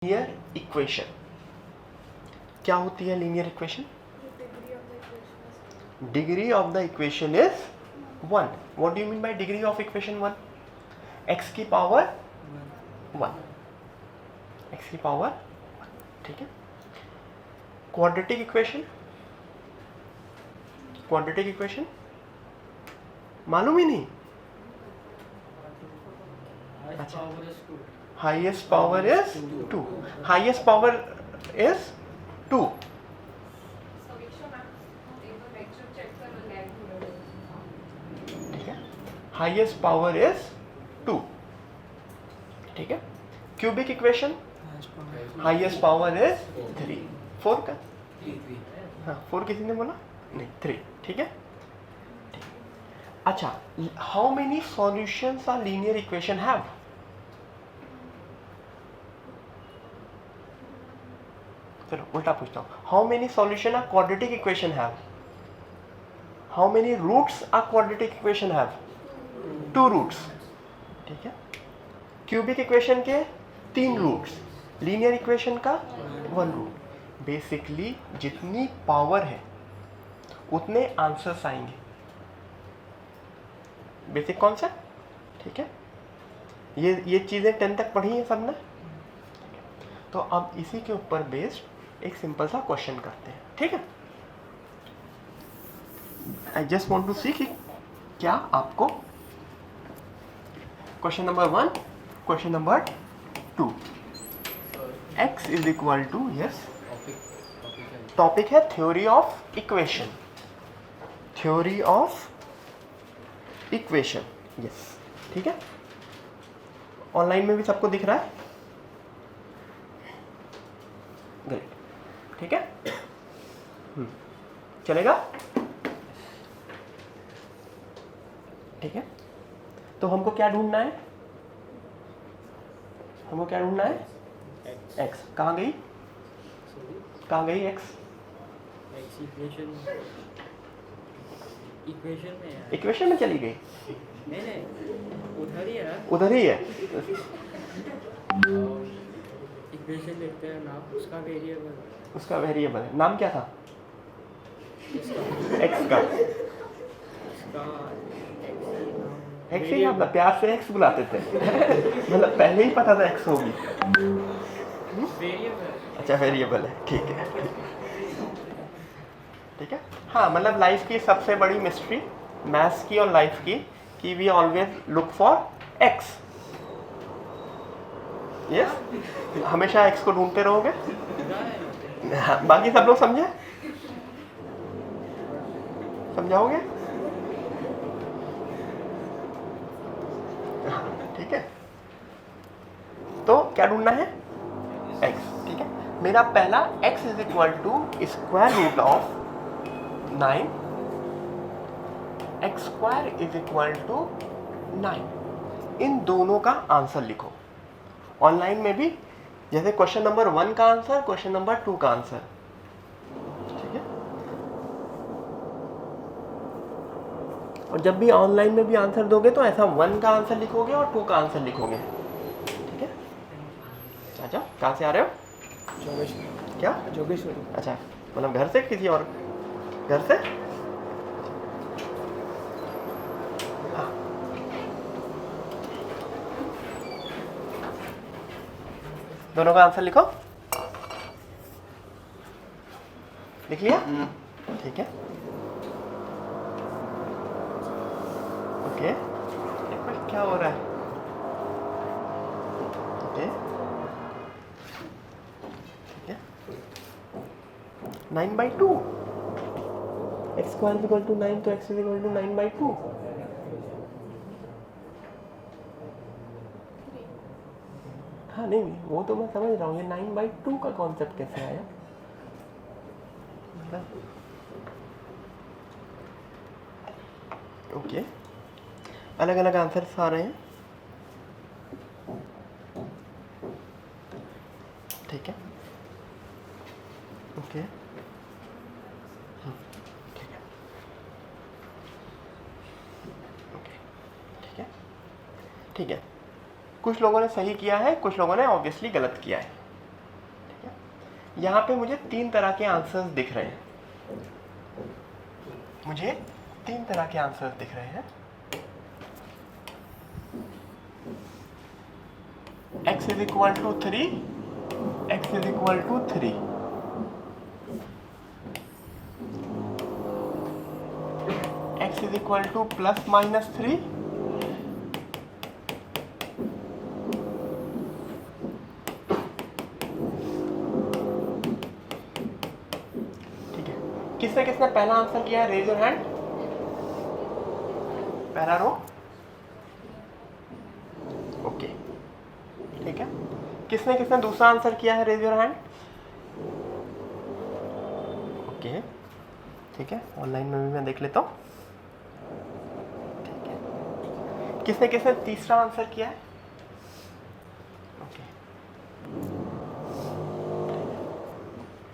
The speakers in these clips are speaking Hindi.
लीनियर इक्वेशन क्या होती है? Linear equation, degree of the equation is 1. What do you mean by degree of equation 1? x की पावर 1, x की पावर, ठीक है. क्वाड्रेटिक इक्वेशन, क्वाड्रेटिक इक्वेशन मालूम ही नहीं? अच्छा, highest power is 2, highest power is 2. ठीक है, हाईएस्ट पावर इज 2. ठीक है. Cubic equation, highest power is 3. 4 का, हाँ 4 किसी ने बोला नहीं, 3. ठीक है. अच्छा, how many solutions are linear equation have? चलो उल्टा पूछता हूँ. How many solution are quadratic equation have? How many roots are quadratic equation have? 2 roots. ठीक है. क्यूबिक इक्वेशन के 3 रूट्स, लीनियर इक्वेशन का 1 रूट. बेसिकली जितनी पावर है उतने आंसर्स आएंगे. Basic concept. ठीक है. ये चीजें 10 तक पढ़ी हैं सबने. तो अब इसी के ऊपर बेस्ड एक सिंपल सा क्वेश्चन करते हैं. ठीक है. I just want to see कि क्या आपको question number 1, question number 2. x is equal to, yes, topic है theory of equation. Theory of equation, yes. ठीक है. ऑनलाइन में भी सबको दिख रहा है? ग्रेट. ठीक है. चलेगा? ठीक है. तो हमको क्या ढूंढना है? हमको क्या ढूंढना है? x. कहाँ गई? कहाँ गई x? इक्वेशन में चली गई? नहीं, उधर ही है. उधर ही है. इक्वेशन लिखते हैं नाम उसका वेरिएबल. उसका वेरिएबल है. नाम क्या था? x का. x ही हम प्यार से x बुलाते थे. मतलब पहले ही पता था x होगी. अच्छा, वेरिएबल है. ठीक है. ठीक है. हाँ, मतलब लाइफ की सबसे बड़ी मिस्ट्री मैथ्स की और लाइफ की कि we always look for x. Yes, हमेशा x को ढूंढते रहोगे. हाँ, बाकी सब लोग समझे? समझाओगे? ठीक है. तो क्या ढूंढना है? x. ठीक है. मेरा पहला x is equal to square root of 9. x square is equal to 9. इन दोनों का आंसर लिखो. ऑनलाइन में भी जैसे क्वेश्चन नंबर 1 का आंसर, क्वेश्चन नंबर 2 का आंसर. ठीक है. और जब भी ऑनलाइन में भी आंसर दोगे तो ऐसा 1 का आंसर लिखोगे और 2 का आंसर लिखोगे. ठीक है. अच्छा, कहाँ से आ रहे हो? जोगेश्वरी. क्या? जोगेश्वरी. अच्छा, मतलब घर से, किसी और घर से? हाँ. दोनों का आंसर लिखो. लिख लिया? ठीक है. ओके. क्या हो रहा है? ओके. ठीक है. 9/2. x square is equal to 9, तो x इज इक्वल टू 9/2. हाँ, नहीं वो तो मैं समझ रहा हूँ. ये 9/2 का कॉन्सेप्ट कैसे आया? ओके. अलग अलग आंसर्स आ रहे हैं. ठीक है. ओके. ठीक है. ओके. ठीक है. ठीक है. कुछ लोगों ने सही किया है, कुछ लोगों ने ऑब्वियसली गलत किया है. यहाँ पे मुझे 3 तरह के आंसर्स दिख रहे हैं, मुझे 3 तरह के आंसर्स दिख रहे हैं। x is equal to 3, x is equal to 3, x is equal to plus minus 3, ठीक है। किसने किसने पहला आंसर किया है, रेज योर हैंड। पहला रो, ओके, ठीक है। किसने किसने दूसरा आंसर किया है, रेज योर हैंड। ओके, ठीक है, ऑनलाइन में भी मैं देख लेता हूँ, ठीक है। किसने किसने तीसरा आंसर किया है, ओके,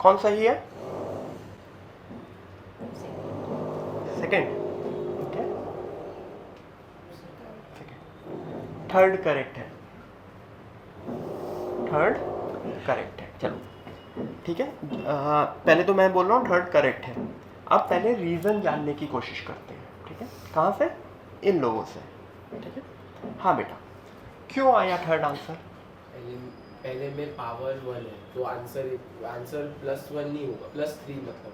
कौन सही है, second, okay, second, third correct है, थर्ड करेक्ट है। चलो ठीक है, पहले तो मैं बोल रहा हूँ थर्ड करेक्ट है। अब पहले रीज़न जानने की कोशिश करते हैं, ठीक है। कहाँ से, इन लोगों से, ठीक है। हाँ बेटा, क्यों आया थर्ड आंसर। पहले में पावर 1 है तो आंसर +1 नहीं होगा, +3 मतलब,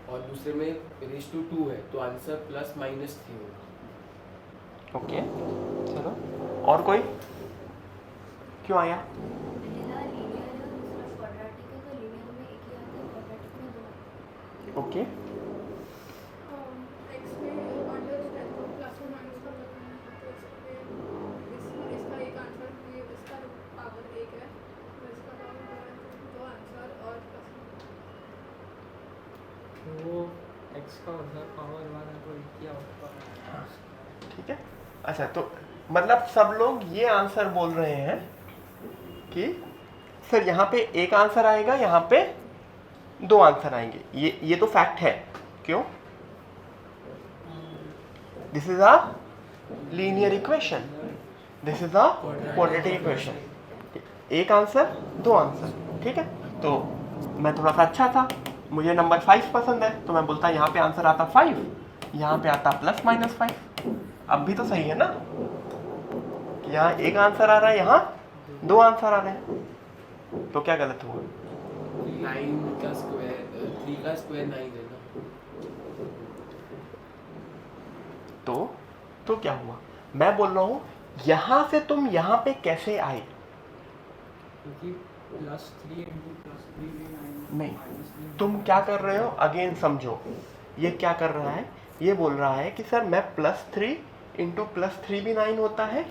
और दूसरे में रेज टू 2 है तो आंसर +-3 होगा। ओके, चलो और कोई, क्यों आया। ओके, वो x का होता है पावर 1 है तो क्या होगा। ठीक है। अच्छा, तो मतलब सब लोग ये आंसर बोल रहे हैं कि सर यहाँ पे एक आंसर आएगा, यहाँ पे 2 आंसर आएंगे, ये तो फैक्ट है। क्यों, this is a linear equation, this is a quadratic equation. एक आंसर 2 आंसर, ठीक है। तो मैं थोड़ा सा अच्छा था, मुझे नंबर 5 पसंद है, तो मैं बोलता यहाँ पे आंसर आता 5, यहाँ पे आता +-5। अब भी तो सही है ना, यहाँ एक आंसर आ रहा है, यहाँ 2 आंसर आ रहे हैं, तो क्या गलत हुआ। 9 का स्क्वायर 3 का स्क्वायर 9 है ना, तो क्या हुआ, मैं बोल रहा हूँ यहाँ से तुम यहाँ पे कैसे आए। क्योंकि +3 × +3 भी 9 नहीं, तुम क्या कर रहे हो, अगेन समझो, ये क्या कर रहा है, ये बोल रहा है कि सर मैं +3 × +3 भी 9 होता है,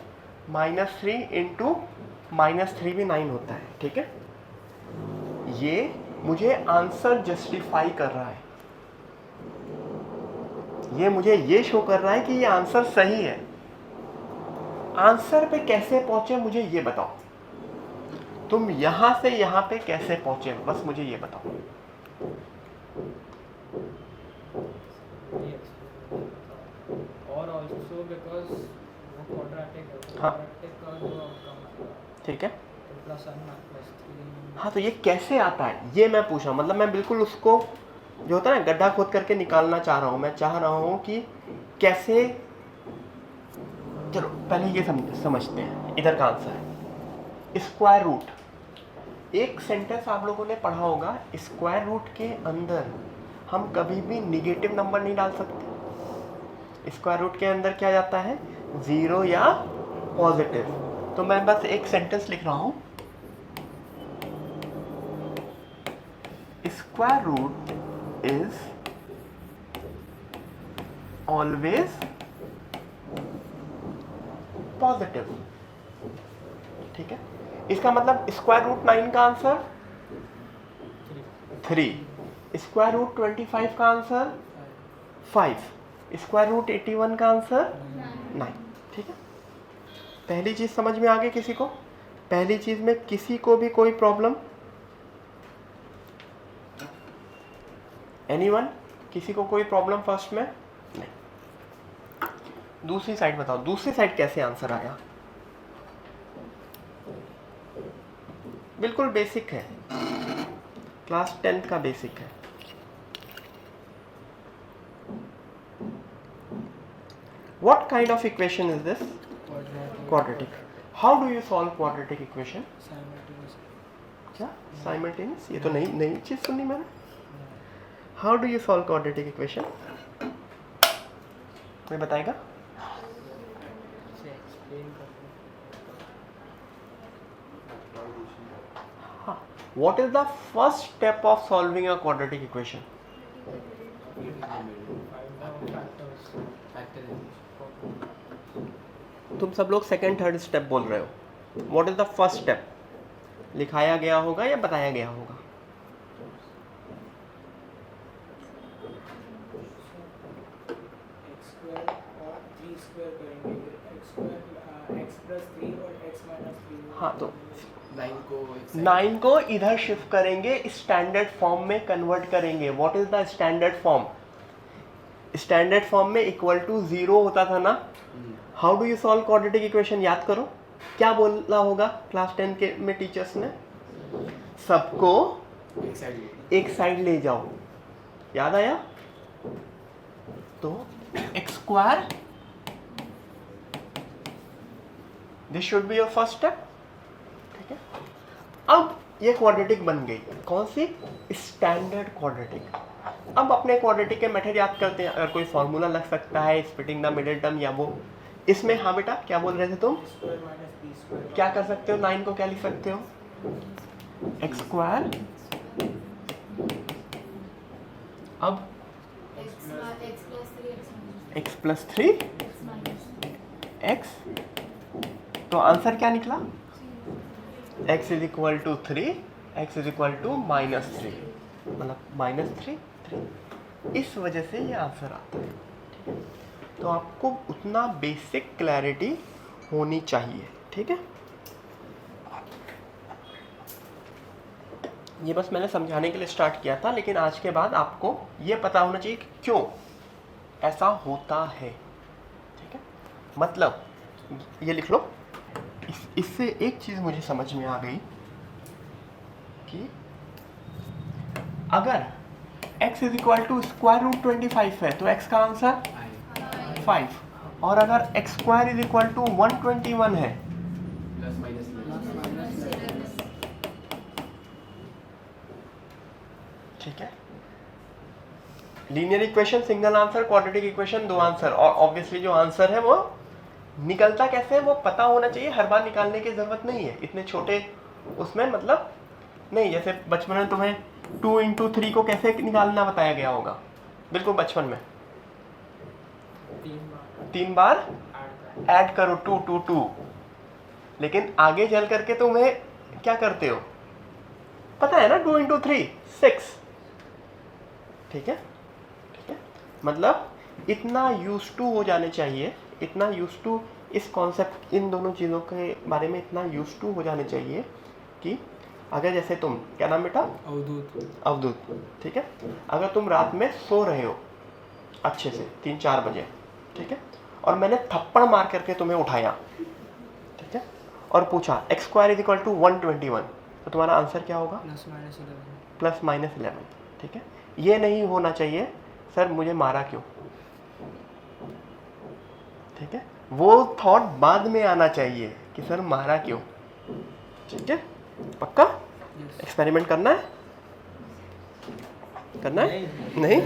-3 × -3 भी 9 होता है, ठीक है। ये मुझे आंसर जस्टिफाई कर रहा है, ये मुझे ये शो कर रहा है कि ये आंसर सही है। आंसर पे कैसे पहुंचे मुझे ये बताओ, तुम यहां से यहां पे कैसे पहुंचे, बस मुझे ये बताओ। और ऑल्सो बिकॉज वो क्वाड्रेटिक है, हाँ। क्वाड्रेटिक का जो आउटकम है ठीक है, तो +1 + 3। हाँ, तो ये कैसे आता है ये मैं पूछा, मतलब मैं बिल्कुल उसको जो होता है ना गड्ढा खोद करके निकालना चाह रहा हूँ। मैं चाह रहा हूँ कि कैसे, चलो पहले ये समझते हैं। इधर का आंसर है स्क्वायर रूट। एक सेंटेंस आप लोगों ने पढ़ा होगा, स्क्वायर रूट के अंदर हम कभी भी निगेटिव नंबर नहीं डाल सकते। स्क्वायर रूट के अंदर क्या जाता है, 0 या पॉजिटिव। तो मैं बस एक सेंटेंस लिख रहा हूँ, square root is always positive, ठीक है। इसका मतलब स्क्वायर रूट 9 का आंसर 3, स्क्वायर रूट 25 का आंसर 5, स्क्वायर रूट 81 का आंसर 9, ठीक है। पहली चीज समझ में आ गई किसी को, पहली चीज में किसी को भी कोई प्रॉब्लम, एनीवन, किसी को कोई प्रॉब्लम फर्स्ट में नहीं। दूसरी साइड बताओ, दूसरी साइड कैसे आंसर आया। बिल्कुल बेसिक है, क्लास 10th का बेसिक है। What kind of equation is this? Quadratic. How do you solve quadratic equation? क्या simultaneous? ये तो नई चीज सुनी मैंने। How do you solve quadratic equation? कोई बताएगा? हाँ. What is the first step of solving a quadratic equation? तुम सब लोग सेकंड थर्ड स्टेप बोल रहे हो। What is the first step? लिखाया गया होगा या बताया गया होगा? x स्क्वायर और 3 स्क्वायर करेंगे, x स्क्वायर x प्लस 3 और x माइनस 3। हाँ, तो 9 को इधर शिफ्ट करेंगे, स्टैंडर्ड फॉर्म में कन्वर्ट करेंगे। What is the standard form? Standard form में इक्वल टू 0 होता था ना। How do you solve quadratic equation? याद करो क्या बोला होगा क्लास 10 के में टीचर्स ने? सबको एक साइड ले जाओ। याद आया? तो x square, this should be your first step. ठीक है, अब ये क्वाड्रेटिक बन गई। कौन सी? Standard quadratic. अब अपने क्वाड्रेटिक के मेथड याद करते हैं। अगर कोई फॉर्मूला लग सकता है, स्प्लिटिंग द मिडिल टर्म या वो, इसमें हाँ बेटा क्या बोल रहे थे तुम? क्या कर सकते हो? 9 को क्या लिख सकते हो? एक्स स्क्वायर, अब एक्स प्लस 3 एक्स, तो आंसर क्या निकला? x is equal to 3, x is equal to -3, मतलब -3 3। इस वजह से ये आंसर आता है। ठीक है, तो आपको उतना बेसिक क्लैरिटी होनी चाहिए। ठीक है, ये बस मैंने समझाने के लिए स्टार्ट किया था, लेकिन आज के बाद आपको ये पता होना चाहिए कि क्यों ऐसा होता है। ठीक है, मतलब ये लिख लो। इससे एक चीज मुझे समझ में आ गई कि अगर x is equal to square root 25 है तो x का आंसर 5, और अगर x square is equal to 121 है प्लस माइनस। ठीक है, linear equation single answer, quadratic equation 2 answer, और ऑब्वियसली जो आंसर है वो निकलता कैसे है वो पता होना चाहिए। हर बार निकालने की जरूरत नहीं है इतने छोटे उसमें, मतलब नहीं। जैसे बचपन में तुम्हें 2 इंटू 3 को कैसे निकालना बताया गया होगा, बिल्कुल बचपन में 3 बार ऐड करो 2 2 2, लेकिन आगे चल करके तुम्हें क्या करते हो पता है ना? 2 इंटू 3 6। ठीक है, ठीक है, मतलब इतना यूज टू हो जाने चाहिए, इतना यूज टू इस कॉन्सेप्ट, इन दोनों चीज़ों के बारे में इतना यूज टू हो जाने चाहिए कि अगर जैसे तुम, क्या नाम बेटा? अवधूत। ठीक है, अगर तुम रात में सो रहे हो अच्छे से 3-4 बजे, ठीक है, और मैंने थप्पड़ मार करके तुम्हें उठाया, ठीक है, और पूछा x square is equal to 121, तो तुम्हारा आंसर क्या होगा? Plus minus 11। ठीक है, ये नहीं होना चाहिए सर मुझे मारा क्यों। ठीक है, वो थॉट बाद में आना चाहिए कि सर मारा क्यों। ठीक है, पक्का? एक्सपेरिमेंट करना है? करना है? नहीं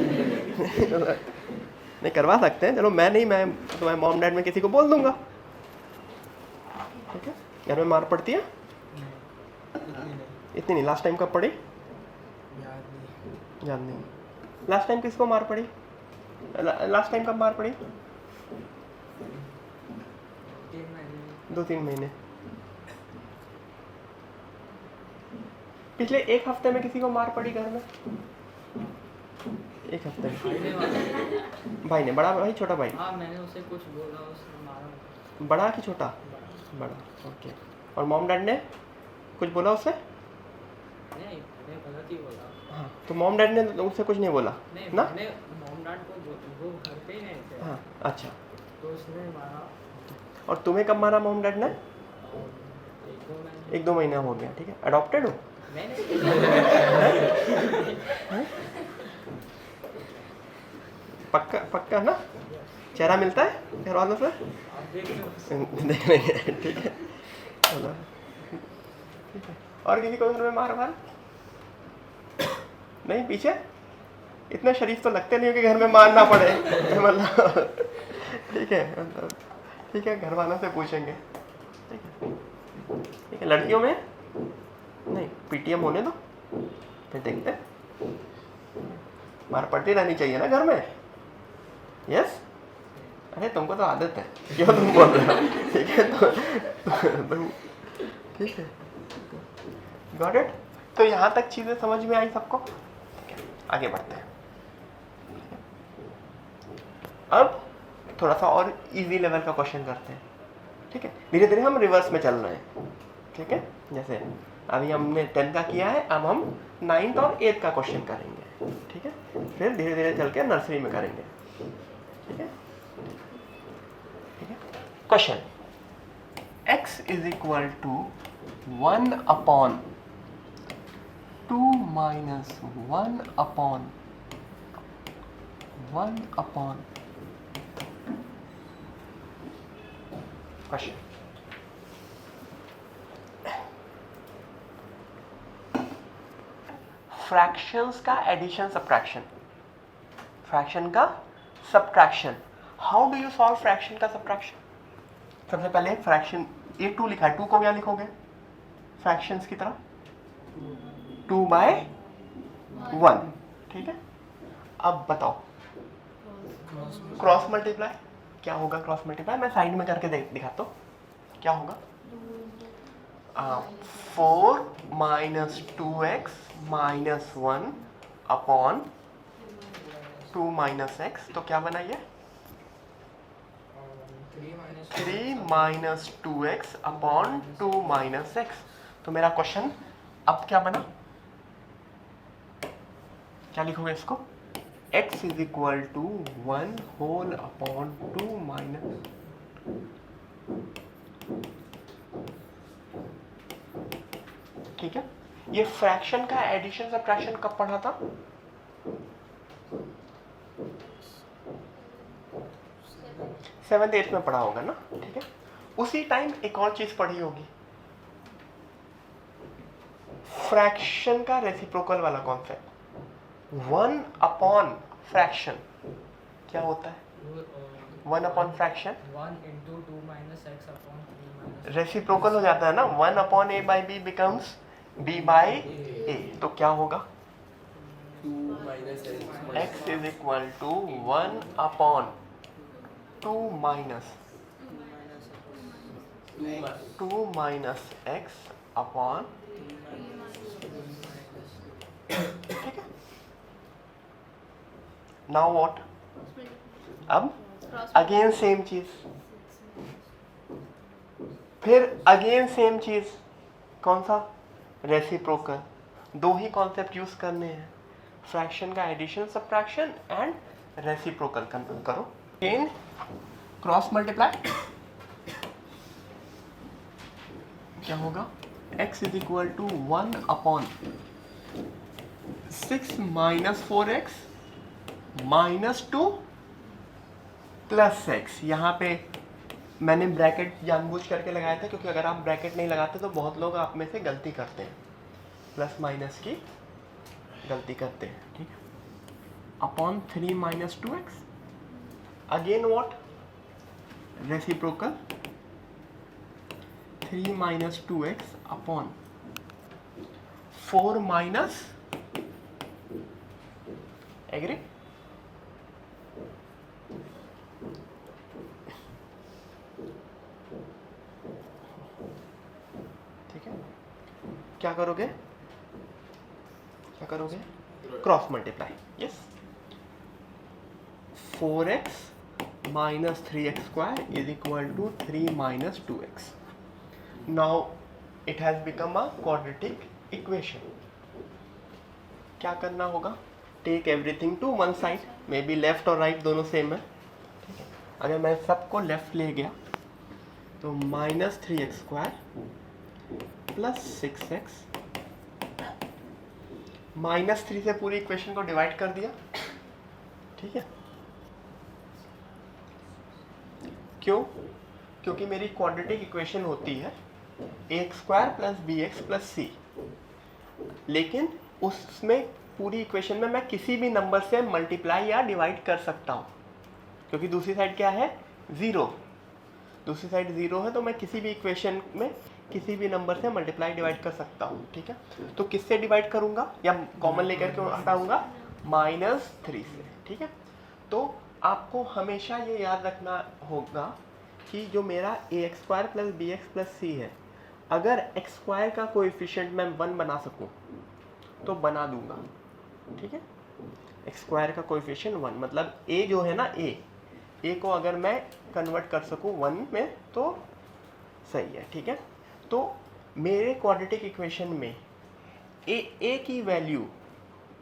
नहीं करवा सकते हैं। चलो मैं नहीं, मैं तुम्हारे मॉम डैड में किसी को बोल दूंगा। ठीक है, घर में मार पड़ती है? इतनी नहीं। लास्ट टाइम कब पड़ी? याद नहीं। लास्ट टाइम किसको मार पड़ी? लास्ट टाइम कब मार पड़ी? 2-3 महीने। पिछले 1 हफ्ते में किसी को मार पड़ी घर में? 1 हफ्ते में भाई ने? बड़ा भाई छोटा भाई? हाँ, मैंने उसे कुछ बोला, उसने मारा। बड़ा कि छोटा? बड़ा। ओके, और मॉम डैड ने कुछ बोला उससे? नहीं, मैंने गलत ही बोला। हाँ, तो मॉम डैड ने उससे कुछ नहीं बोला नहीं, ना? मैंने मॉम डैड को वो घर पे ही नहीं थे। हाँ, अच्छा। तो उसने मारा। और तुम्हें कब मारा मॉम डैड ने? 1-2 महीने। 1-2 महीना हो गया। ठीक है, अडॉप्टेड हो? नहीं पक्का पक्का ना? चेहरा मिलता है घर वालों से? आप देख सकते देख लेंगे, ठीक है चलो, ठीक है। और किसी को घर में मार वार नहीं? पीछे इतने शरीफ तो लगते नहीं हो कि घर में मारना पड़े मतलब, ठीक है मतलब, ठीक है घर वालों से पूछेंगे, ठीक है ठीक है। लड़कियों में नहीं, पीटीएम होने दो फिर देखते हैं। मार पड़ती रहनी चाहिए ना घर में, यस? अरे तुमको तो आदत है, क्यों तुम बोल रहे हो? ठीक है तो ठीक है, गॉट इट? तो यहाँ तक चीज़ें समझ में आई सबको? आगे बढ़ते हैं। अब थोड़ा सा और इजी लेवल का क्वेश्चन करते हैं, ठीक है? धीरे धीरे हम रिवर्स में चल रहे हैं, ठीक है? जैसे अभी हमने 10 का किया है, अब हम 9th और 8th का क्वेश्चन करेंगे, ठीक है? फिर धीरे धीरे चल के नर्सरी में करेंगे, ठीक है? ठीक है, question x is equal to 1 upon 2 minus 1 upon question fractions का एडिशन सब्ट्रैक्शन, फ्रैक्शन का subtraction. How do you solve fraction का सब्ट्रैक्शन? सबसे पहले फ्रैक्शन ये 2 लिखा है, 2 को क्या लिखोगे फ्रैक्शंस की तरह? 2/1, ठीक है? अब बताओ क्रॉस मल्टीप्लाई क्या होगा? क्रॉस मल्टीप्लाई मैं साइड में करके दिखाता हूँ, क्या होगा? 4 minus 2x minus 1 upon 2 minus x, तो क्या बना ये? 3 minus 2x upon 2 minus x। तो मेरा क्वेश्चन अब क्या बना? क्या लिखोगे इसको? x is equal to 1 whole upon 2 minus, ठीक है? ये फ्रैक्शन का एडिशन सब्ट्रैक्शन कब पढ़ा था? सेवंथ एट्थ में पढ़ा होगा ना, ठीक है? उसी टाइम एक और चीज पढ़ी होगी, फ्रैक्शन का रेसिप्रोकल वाला कॉन्सेप्ट। 1 अपॉन फ्रैक्शन क्या होता है? 1 upon fraction 1 into 2 minus x upon 3 minus reciprocal हो जाता है ना, 1 upon a by b becomes b by a, तो क्या होगा? 2 minus x is equal to 1 upon 2 minus 2 minus x upon, ठीक है? Now what? अब अगेन सेम चीज, फिर अगेन सेम चीज, कौन सा? रेसिप्रोकल। 2 ही कॉन्सेप्ट यूज करने हैं, फ्रैक्शन का एडिशन सब्ट्रैक्शन एंड रेसिप्रोकल करो। अगेन क्रॉस मल्टीप्लाई क्या होगा? x is equal to 1 upon 6 minus 4x minus 2 plus x। यहाँ पे मैंने ब्रैकेट जानबूझ करके लगाया था, क्योंकि अगर आप ब्रैकेट नहीं लगाते तो बहुत लोग आप में से गलती करते हैं, प्लस माइनस की गलती करते हैं, ठीक है? Upon 3 minus 2x, again what? Reciprocal 3 minus 2x upon 4 minus, agree? ठीक है, क्या करोगे? क्या करोगे? Cross multiply, yes. 4x minus 3x square is equal to 3 minus 2x। Now it has become a quadratic equation. क्या करना होगा? Take everything to one side, maybe left और राइट दोनों सेम है, ठीक है? अगर मैं सबको लेफ्ट ले गया तो minus 3x square plus 6x, minus 3 से पूरी इक्वेशन को डिवाइड कर दिया, ठीक है? क्यों? क्योंकि मेरी क्वाड्रेटिक इक्वेशन होती है ax² + bx + c, लेकिन उसमें पूरी इक्वेशन में मैं किसी भी नंबर से मल्टीप्लाई या डिवाइड कर सकता हूँ, क्योंकि दूसरी साइड क्या है? 0। दूसरी साइड 0 है, तो मैं किसी भी इक्वेशन में किसी भी नंबर से मल्टीप्लाई डिवाइड कर सकता हूँ, ठीक है। तो किससे डिवाइड करूँगा या कॉमन लेकर के हटाऊँगा? -3 से, ठीक है। तो आपको हमेशा ये याद रखना होगा कि जो मेरा ax² + bx + c है, अगर x² का कोएफिशिएंट मैं 1 बना सकूँ तो बना दूंगा, ठीक है। x² का कोएफिशिएंट 1, मतलब a जो है ना, a को अगर मैं कन्वर्ट कर सकूँ 1 में तो सही है, ठीक है। तो मेरे क्वाड्रेटिक इक्वेशन में a की वैल्यू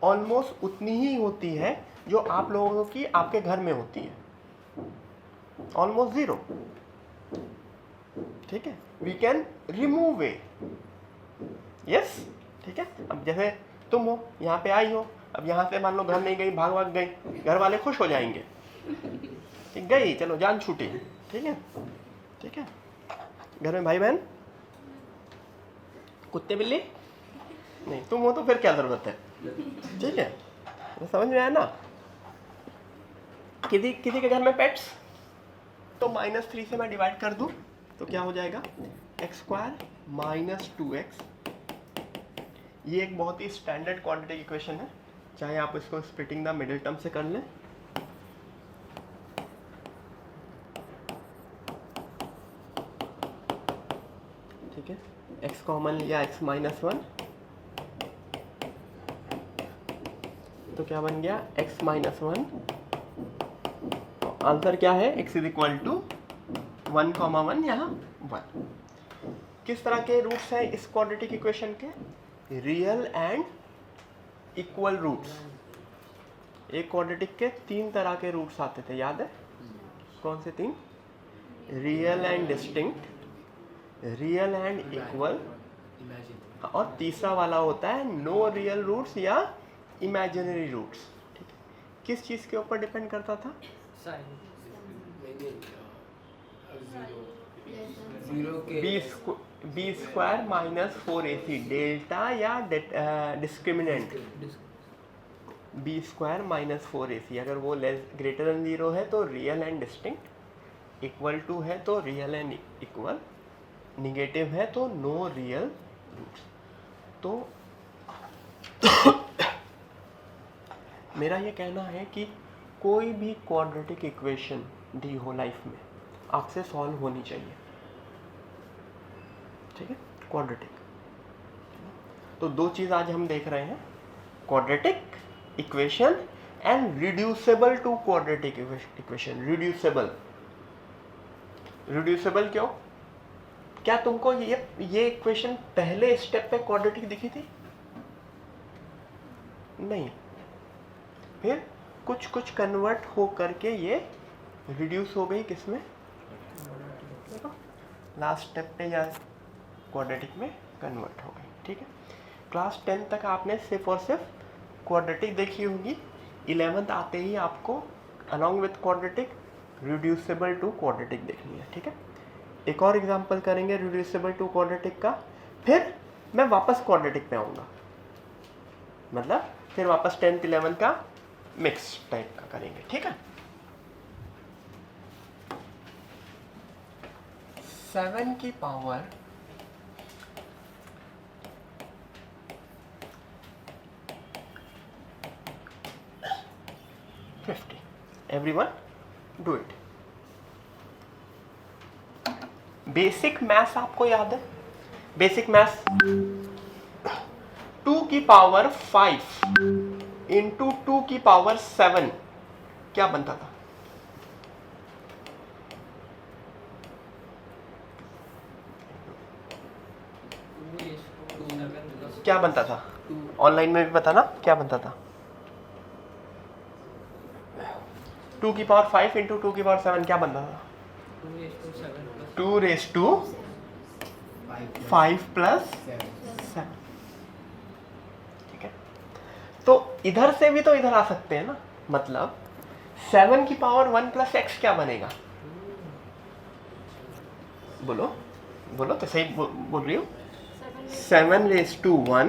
ऑलमोस्ट उतनी ही होती है जो आप लोगों की आपके घर में होती है, ऑलमोस्ट 0, ठीक है। We can remove a, yes, ठीक है। अब जैसे तुम हो, यहाँ पे आई हो, अब यहाँ से मान लो घर नहीं गई, भाग भाग गई, घर वाले खुश हो जाएंगे, ठीक, गई, चलो जान छूटी, ठीक है, ठीक है। घर में भाई बहन, कुत्ते बिल्ली नहीं, तुम हो तो फिर क्या जरूरत है, ठीक है। तो समझ में आया ना? किसी के घर में पेट्स, तो -3 से मैं डिवाइड कर दूं तो क्या हो जाएगा? x² - 2x। ये एक बहुत ही स्टैंडर्ड क्वाड्रेटिक इक्वेशन है, चाहे आप इसको स्प्लिटिंग द मिडिल टर्म से कर लें। ठीक है, x कॉमन लिया, x - 1, तो क्या बन गया? x - 1। आंसर क्या है? x = 1, यहाँ 1। किस तरह के रूट्स हैं इस क्वाड्रेटिक इक्वेशन के? Real and equal roots. एक क्वाड्रेटिक के 3 तरह के रूट्स आते थे, याद है? कौन से 3? Real and distinct, real and equal, और तीसरा वाला होता है नो रियल रूट्स या इमेजिनरी रूट्स। ठीक है, किस चीज़ के ऊपर डिपेंड करता था? b² - 4ac, डेल्टा या डिस्क्रिमिनेंट। b² - 4ac, अगर वो ग्रेटर देन 0 है तो real and distinct, equal to है तो रियल एंड इक्वल, निगेटिव है तो नो रियल रूट्स। तो मेरा ये कहना है कि कोई भी क्वाड्रेटिक इक्वेशन दी हो लाइफ में आपसे सॉल्व होनी चाहिए, ठीक है, क्वाड्रेटिक। तो 2 चीज़ आज हम देख रहे हैं, quadratic equation and reducible to quadratic equation. Reducible क्यों? क्या तुमको ये इक्वेशन पहले स्टेप पे क्वाड्रेटिक दिखी थी? नहीं, फिर कुछ कन्वर्ट हो करके ये रिड्यूस हो गई किसमें? देखो लास्ट स्टेप पे या क्वाड्रेटिक में कन्वर्ट हो गई, ठीक है। क्लास 10 तक आपने सिर्फ और सिर्फ क्वाड्रेटिक देखी होगी, 11th आते ही आपको along with quadratic reducible to quadratic देखनी है, ठीक है। एक और एग्जांपल करेंगे रिड्यूसेबल टू क्वाड्रेटिक का, फिर मैं वापस क्वाड्रेटिक पे आऊँगा, मतलब फिर वापस 10th 11th का मिक्स टाइप का करेंगे, ठीक है। 7 की power 50, everyone do it. Basic maths आपको याद है? बेसिक मैथ्स 2 की पावर 5 इंटू 2 की पावर 7 क्या बनता था? क्या बनता था? ऑनलाइन में भी बताना क्या बनता था? 2 की पावर 5 इंटू 2 की पावर 7 क्या बनता था? 2 raised to 5 plus 7, ठीक है। तो इधर से भी तो इधर आ सकते हैं ना, मतलब 7 की पावर 1 plus x क्या बनेगा? बोलो बोलो तो सही बोल रही हूँ. 7 raised to 1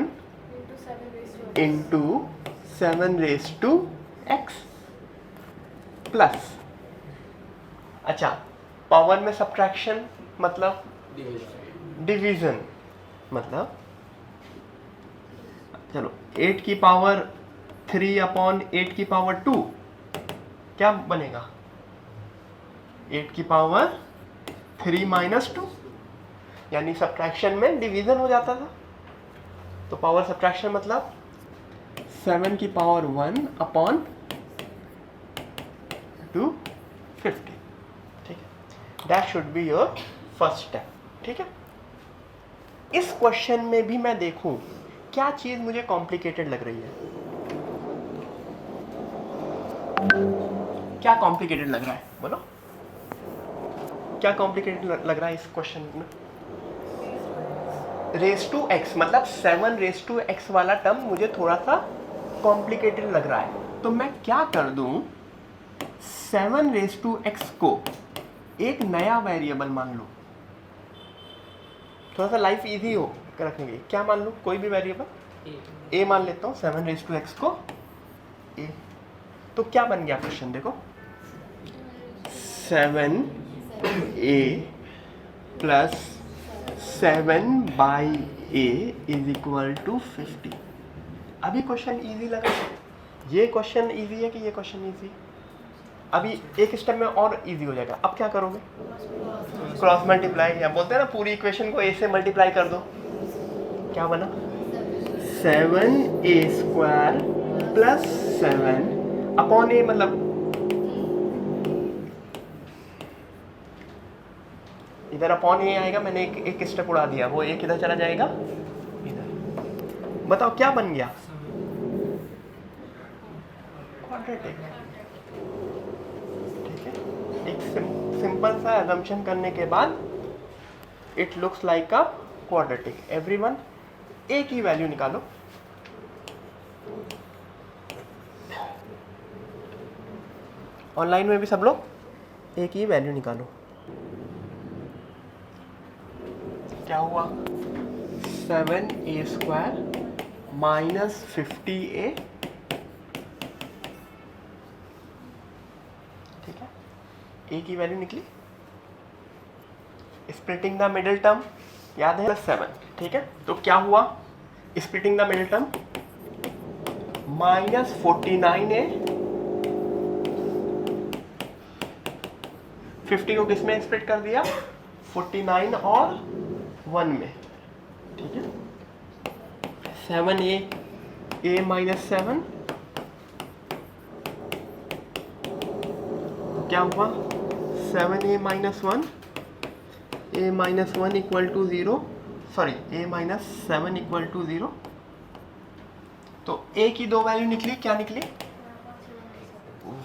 into 7 raised to x plus. अच्छा, पावर में सब्ट्रैक्शन मतलब डिवीजन, मतलब चलो 8 की पावर 3 अपॉन 8 की पावर 2 क्या बनेगा? 8 की पावर 3 माइनस 2, यानी सब्ट्रैक्शन में डिवीजन हो जाता था. तो पावर सब्ट्रैक्शन मतलब 7 की पावर 1 अपॉन 250. ठीक है, that should be your first step. ठीक है, इस क्वेश्चन में भी मैं देखूं क्या चीज मुझे कॉम्प्लिकेटेड लग रही है. क्या कॉम्प्लिकेटेड लग रहा है बोलो, क्या कॉम्प्लिकेटेड लग रहा है इस क्वेश्चन में? रेस टू एक्स मतलब 7 रेस टू एक्स वाला टर्म मुझे थोड़ा सा कॉम्प्लिकेटेड लग रहा है. तो मैं क्या कर दूं, 7 रेस टू एक्स को एक नया वेरिएबल मान लो, थोड़ा सा लाइफ इजी हो रखेंगे. क्या मान लो? कोई भी वेरिएबल ए मान लेता हूँ. 7 रेस टू एक्स को ए. तो क्या बन गया क्वेश्चन देखो, 7a plus 7 by a is equal to 50. अभी क्वेश्चन इजी लगा. ये क्वेश्चन इजी है कि ये क्वेश्चन इजी? अभी एक स्टेप में और इजी हो जाएगा. अब क्या करोगे? क्रॉस मल्टीप्लाई, या बोलते हैं ना पूरी इक्वेशन को ए से मल्टीप्लाई कर दो. क्या बना? 7a स्क्वायर प्लस 7 अपॉन ए, मतलब इधर अपॉन ए आएगा. मैंने एक स्टेप उड़ा दिया, वो ए किधर चला जाएगा? इधर. बताओ क्या बन गया? क्वाड्रेटिक. ठीक है, एक सिंपल सा असम्पशन करने के बाद it looks like a quadratic. Everyone a की वैल्यू निकालो. ऑनलाइन में भी सब लोग ए की वैल्यू निकालो. क्या हुआ? 7a square minus 50a. ठीक है, ए की वैल्यू निकली. स्प्लिटिंग द मिडिल टर्म याद है, +7. ठीक है, तो क्या हुआ? Splitting the middle term minus 49a. 50 को किस में स्प्लिट कर दिया? 49 और 1 में. ठीक है, 7a माइनस 7 क्या हुआ? 7a minus 1, a minus 1 equal to 0, sorry a minus 7 equal to 0. तो a की दो वैल्यू निकली. क्या निकली?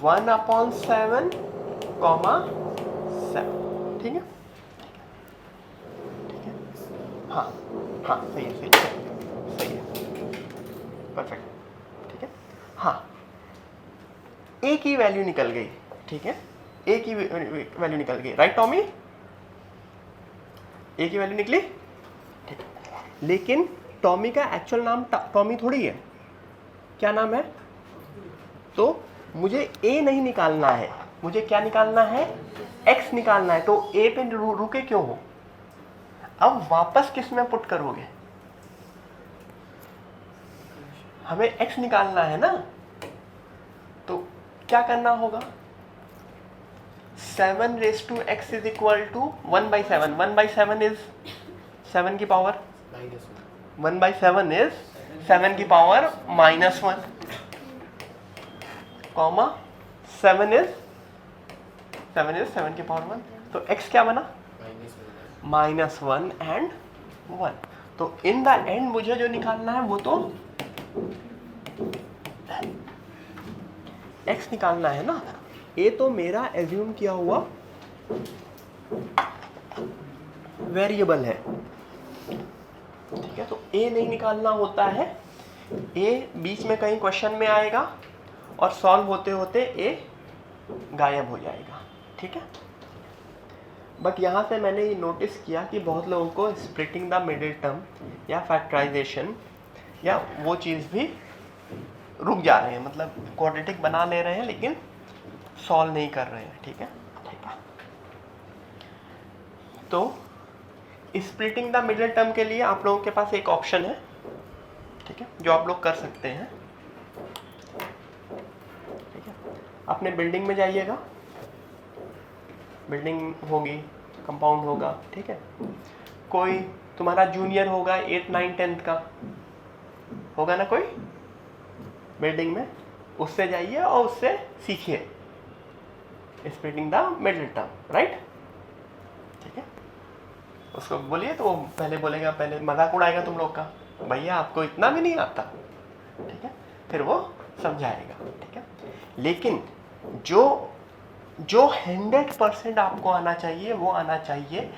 1/7 कॉमा 7. ठीक है, ठीक है. हाँ हाँ, सही है, सही है, परफेक्ट. ठीक है, हाँ, ए की वैल्यू निकल गई. ठीक है, ए की वैल्यू निकल गई. Right Tommy? ए की वैल्यू निकली. ठीक है, लेकिन टॉमी का एक्चुअल नाम टॉमी थोड़ी है. क्या नाम है? तो मुझे ए नहीं निकालना है, मुझे क्या निकालना है? एक्स निकालना है. तो ए पे रुके क्यों हो? अब वापस किस में पुट करोगे? हमें एक्स निकालना है ना. तो क्या करना होगा? 7 raise to x is equal to 1/7. 1/7 is 7 की पावर, 1/7 इज 7 की पावर -1, कॉमा 7 इज 7 की पावर 1. तो x क्या बना? -1 एंड 1. तो इन द एंड मुझे जो निकालना है वो तो x निकालना है ना. ये तो मेरा एज्यूम किया हुआ वेरिएबल है. ठीक है, तो a नहीं निकालना होता है. a बीच में कहीं क्वेश्चन में आएगा और सॉल्व होते होते a गायब हो जाएगा. ठीक है, बट यहाँ से मैंने ये नोटिस किया कि बहुत लोगों को स्प्लिटिंग द मिडिल टर्म या फैक्टराइजेशन या वो चीज़ भी रुक जा रहे हैं, मतलब क्वाड्रेटिक बना ले रहे हैं लेकिन सॉल्व नहीं कर रहे हैं। ठीक है, तो स्प्लिटिंग द मिडिल टर्म के लिए आप लोगों के पास एक ऑप्शन है, ठीक है, जो आप लोग कर सकते हैं। ठीक है, अपने बिल्डिंग में जाइएगा, बिल्डिंग होगी, कंपाउंड होगा, ठीक है, कोई तुम्हारा जूनियर होगा 8, 9, 10 का होगा ना कोई बिल्डिंग में, उससे जाइए और उससे सीखिए splitting the middle term, right. ठीक है, उसको बोलिए तो वो पहले बोलेगा, पहले मजाक उड़ाएगा तुम लोग का, भैया आपको इतना भी नहीं आता, ठीक है, फिर वो समझाएगा। ठीक है, लेकिन जो 100% आपको आना चाहिए वो आना चाहिए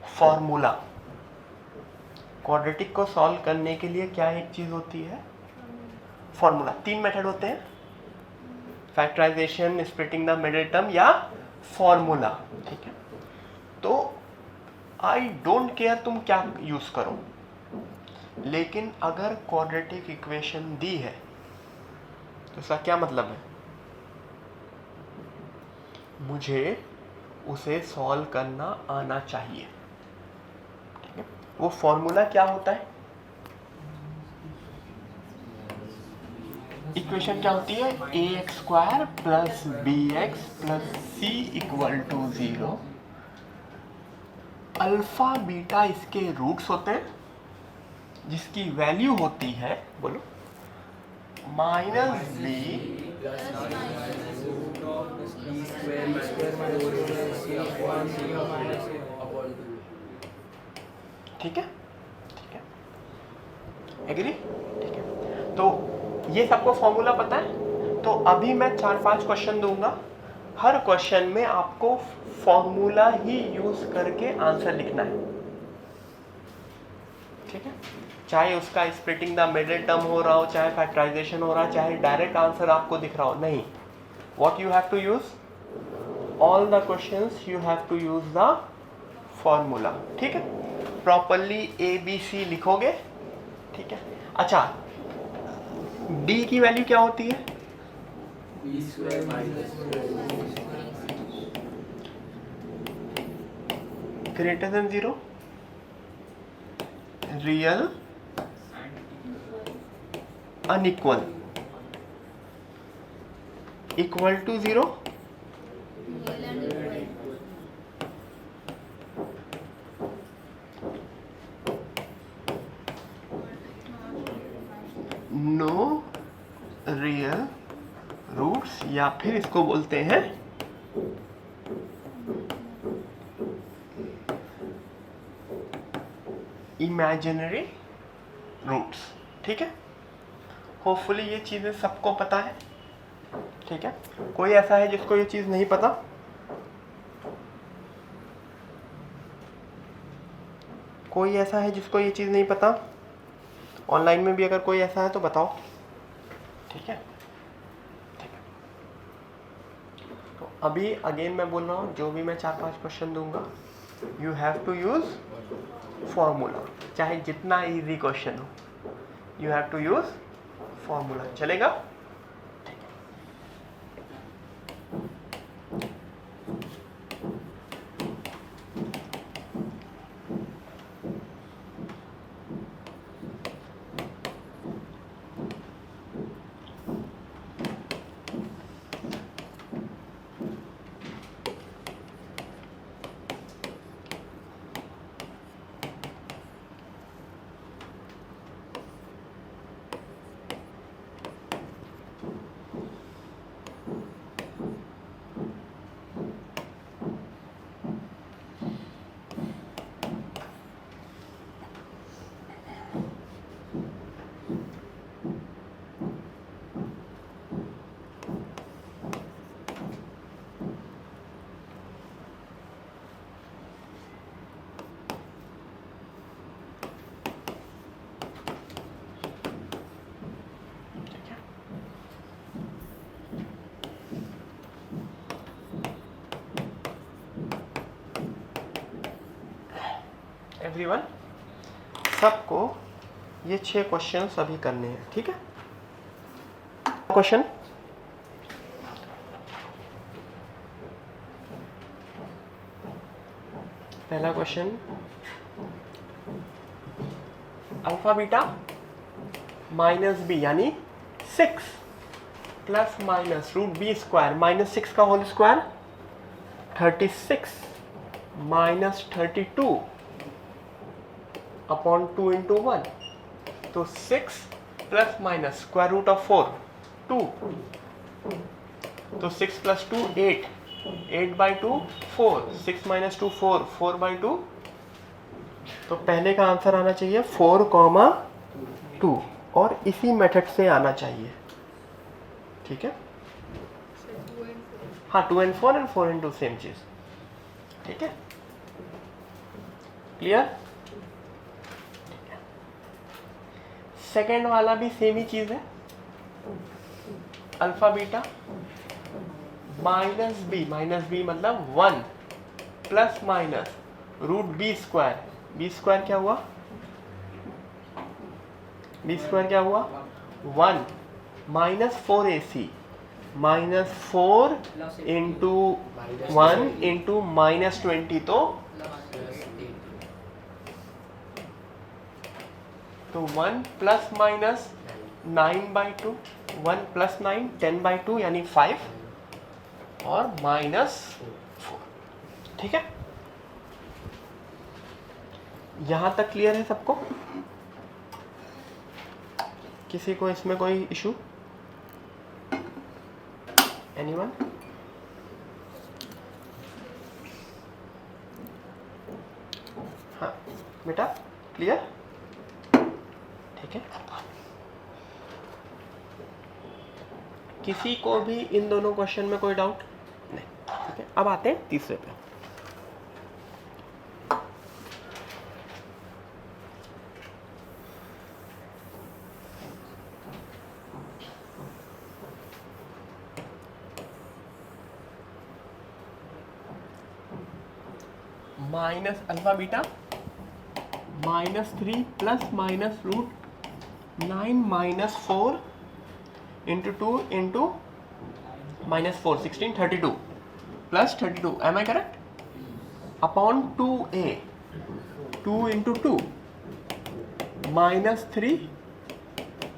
फॉर्मूला। क्वाड्रेटिक को सॉल्व करने के लिए क्या एक चीज होती है, फॉर्मूला। 3 मेथड होते हैं, factorisation, splitting the middle term या फॉर्मूला। ठीक है, तो आई डोंट केयर तुम क्या यूज करो, लेकिन अगर क्वाड्रेटिक इक्वेशन दी है तो इसका क्या मतलब है, मुझे उसे सॉल्व करना आना चाहिए। ठीक है, वो फॉर्मूला क्या होता है, इक्वेशन क्या होती है, ax² plus bx plus c equal to 0। Alpha beta इसके रूट्स होते हैं जिसकी वैल्यू होती है, बोलो, -b ठीक है, ठीक है, एग्री। ठीक है, तो ये सबको फॉर्मूला पता है। तो अभी मैं 4-5 क्वेश्चन दूंगा, हर क्वेश्चन में आपको फॉर्मूला ही यूज करके आंसर लिखना है। ठीक है, चाहे उसका स्प्लिटिंग द मिडिल टर्म हो रहा हो, चाहे फैक्टराइजेशन हो रहा है, चाहे डायरेक्ट आंसर आपको दिख रहा हो, नहीं, what you have to use, all the questions you have to use the formula. ठीक है, प्रॉपरली ABC लिखोगे। ठीक है, अच्छा, D की वैल्यू क्या होती है, greater than 0, real unequal, equal to 0, no real roots, या फिर इसको बोलते हैं इमेजिनरी रूट्स। ठीक है, होपफुली ये चीज़ें सबको पता है। ठीक है, कोई ऐसा है जिसको ये चीज़ नहीं पता, कोई ऐसा है जिसको ये चीज़ नहीं पता, ऑनलाइन में भी अगर कोई ऐसा है तो बताओ। ठीक है, ठीक है, तो अभी अगेन मैं बोल रहा हूँ, जो भी मैं 4-5 क्वेश्चन दूंगा, you have to use formula, चाहे जितना इजी क्वेश्चन हो, you have to use formula, चलेगा। एवरीवन, सबको ये 6 क्वेश्चन अभी करने हैं, ठीक है। क्वेश्चन पहला question, alpha beta minus b यानी 6 plus minus root b square minus 6 का whole square 36 minus 32 upon 2 into 1, तो 6 plus minus square root of 4 2, तो 6 प्लस 2 8, 8 बाई 2 4, 6 माइनस 2 4, 4 बाई 2, तो पहले का आंसर आना चाहिए 4,2 और इसी मेथड से आना चाहिए, ठीक है। हाँ 2 and 4 and 4 into सेम चीज, ठीक है, क्लियर। सेकेंड वाला भी सेम ही चीज है, अल्फा बीटा माइनस बी मतलब 1 plus minus root b square क्या हुआ, बी स्क्वायर क्या हुआ 1 minus 4ac minus 4 into 1 into minus 20, तो 1 प्लस माइनस 9/2, 1 प्लस 9 10/2 यानी 5 और माइनस 4, ठीक है। यहां तक क्लियर है सबको? किसी को इसमें कोई इशू? एनीवन? हाँ बेटा क्लियर, ठीक है। किसी को भी इन दोनों क्वेश्चन में कोई डाउट नहीं, ठीक है। अब आते हैं तीसरे पे। Minus alpha beta -3 plus minus root 9 minus 4 into 2 into minus 4 16 32 plus 32, am I correct, upon 2a 2 into 2 -3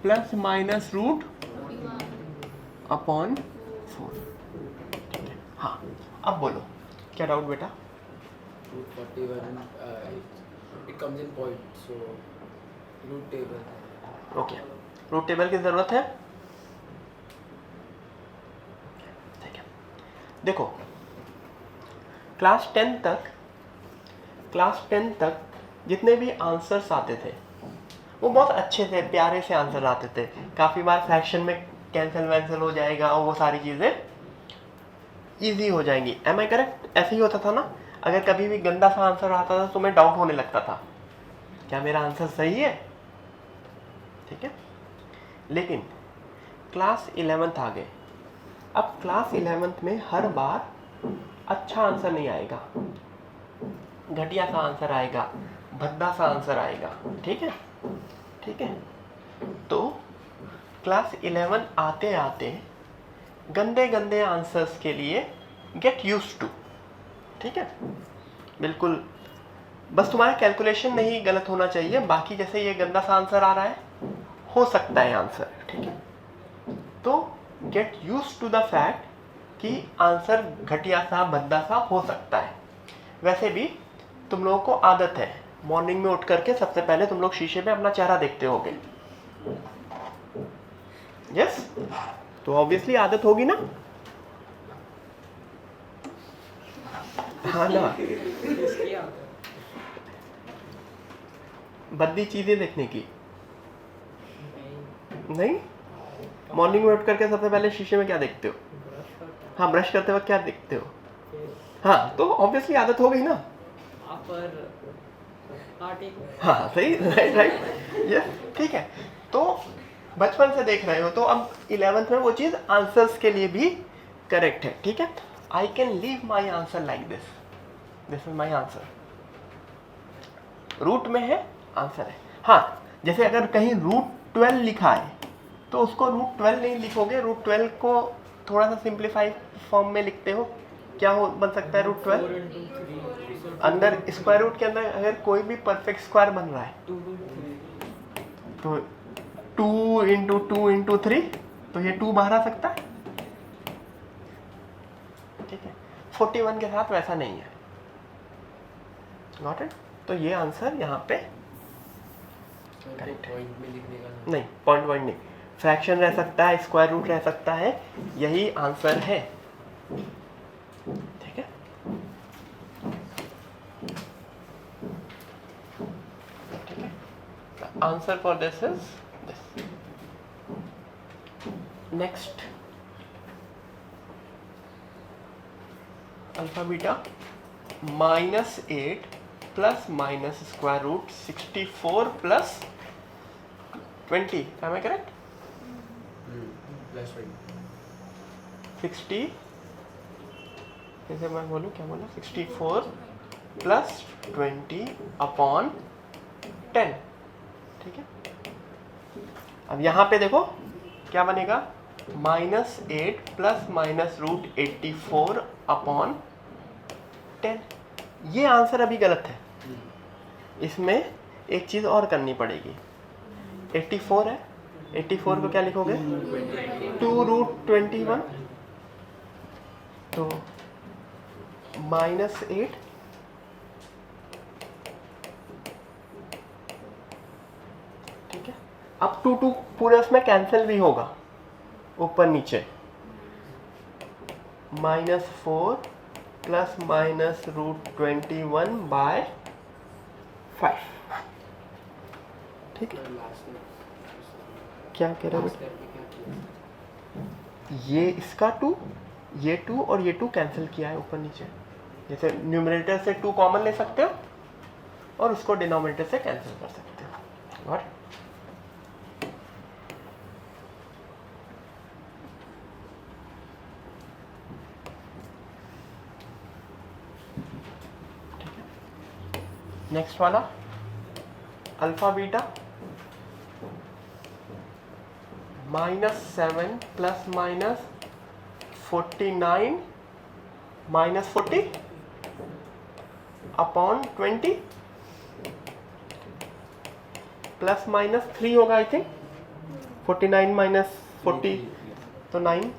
plus minus root upon 4, ठीक है। हाँ अब बोलो क्या डाउट बेटा? root 41 it comes in point, so root table. Okay, root table की जरूरत है, ठीक है। देखो क्लास 10 तक जितने भी आंसर्स आते थे वो बहुत अच्छे थे, प्यारे से आंसर आते थे। काफ़ी बार फ्रैक्शन में कैंसिल हो जाएगा और वो सारी चीज़ें इजी हो जाएंगी, एम आई करेक्ट? ऐसे ही होता था ना, अगर कभी भी गंदा सा आंसर आता था तो मैं डाउट होने लगता था क्या मेरा आंसर सही है, ठीक है। लेकिन क्लास 11th आ गए, अब क्लास 11th में हर बार अच्छा आंसर नहीं आएगा, घटिया सा आंसर आएगा, भद्दा सा आंसर आएगा, ठीक है, ठीक है। तो क्लास 11 आते आते गंदे आंसर्स के लिए गेट यूज्ड टू, ठीक है, बिल्कुल। बस तुम्हारा कैलकुलेशन नहीं गलत होना चाहिए, बाकी जैसे ये गंदा सा आंसर आ रहा है हो सकता है आंसर, ठीक है। तो get used to the fact कि आंसर घटिया सा भद्दा सा हो सकता है। वैसे भी तुम लोगों को आदत है मॉर्निंग में उठ करके सबसे पहले तुम लोग शीशे में अपना चेहरा देखते होगे, यस, तो ऑब्वियसली आदत होगी ना, हाँ ना, भद्दी चीजें देखने की नहीं। मॉर्निंग में उठ करके सबसे पहले शीशे में क्या देखते हो? हाँ, ब्रश करते वक्त क्या देखते हो? हाँ, तो ऑब्वियसली आदत हो गई ना। हाँ सही, राइट, यस, ठीक है। तो बचपन से देख रहे हो, तो अब 11th में वो चीज़ आंसर्स के लिए भी करेक्ट है, ठीक है। I can leave my answer like this, this is my answer, root में है, आंसर है। हाँ, जैसे अगर कहीं √12 लिखा है तो उसको √12 नहीं लिखोगे, √12 को थोड़ा सा सिंप्लीफाइड फॉर्म में लिखते हो। क्या हो बन सकता है √12? 4 into 3 अंदर स्क्वायर रूट के अंदर अगर कोई भी परफेक्ट स्क्वायर बन रहा है 2 to 3 तो 2 into 2 into 3, तो ये 2 बाहर आ सकता है, ठीक है। 41 के साथ वैसा नहीं है, गॉट इट? तो ये आंसर यहाँ पे करेक्ट है। पॉइंट में लिखने का नहीं, पॉइंट नहीं, फ्रैक्शन रह सकता है, स्क्वायर रूट रह सकता है, यही आंसर है, ठीक है। ठीक है, answer for this is this. Next, alpha beta -8 plus minus square root 64 plus 20, am I correct? Plus 60, जैसे मैं बोलूँ, क्या बोला, 64 प्लस 20 अपॉन 10, ठीक है। अब यहाँ पे देखो क्या बनेगा, -8 प्लस माइनस √84 अपॉन 10। ये आंसर अभी गलत है, इसमें एक चीज़ और करनी पड़ेगी। 84 है, 84 को क्या लिखोगे, 2√21, तो -8 ठीक है। अब 2 पूरे उसमें कैंसिल भी होगा, ऊपर नीचे, -4 प्लस माइनस √21/5, ठीक है। क्या कह रहे हो बेटा? ये इसका 2, ये 2 और ये 2 कैंसिल किया है ऊपर नीचे, जैसे न्यूमरेटर से 2 कॉमन ले सकते हो और उसको डिनोमिनेटर से कैंसिल कर सकते हो, और नेक्स्ट वाला, alpha beta -7 plus minus 49 -40 upon 20 plus minus 3 होगा, आई थिंक 49 माइनस 40 तो 9,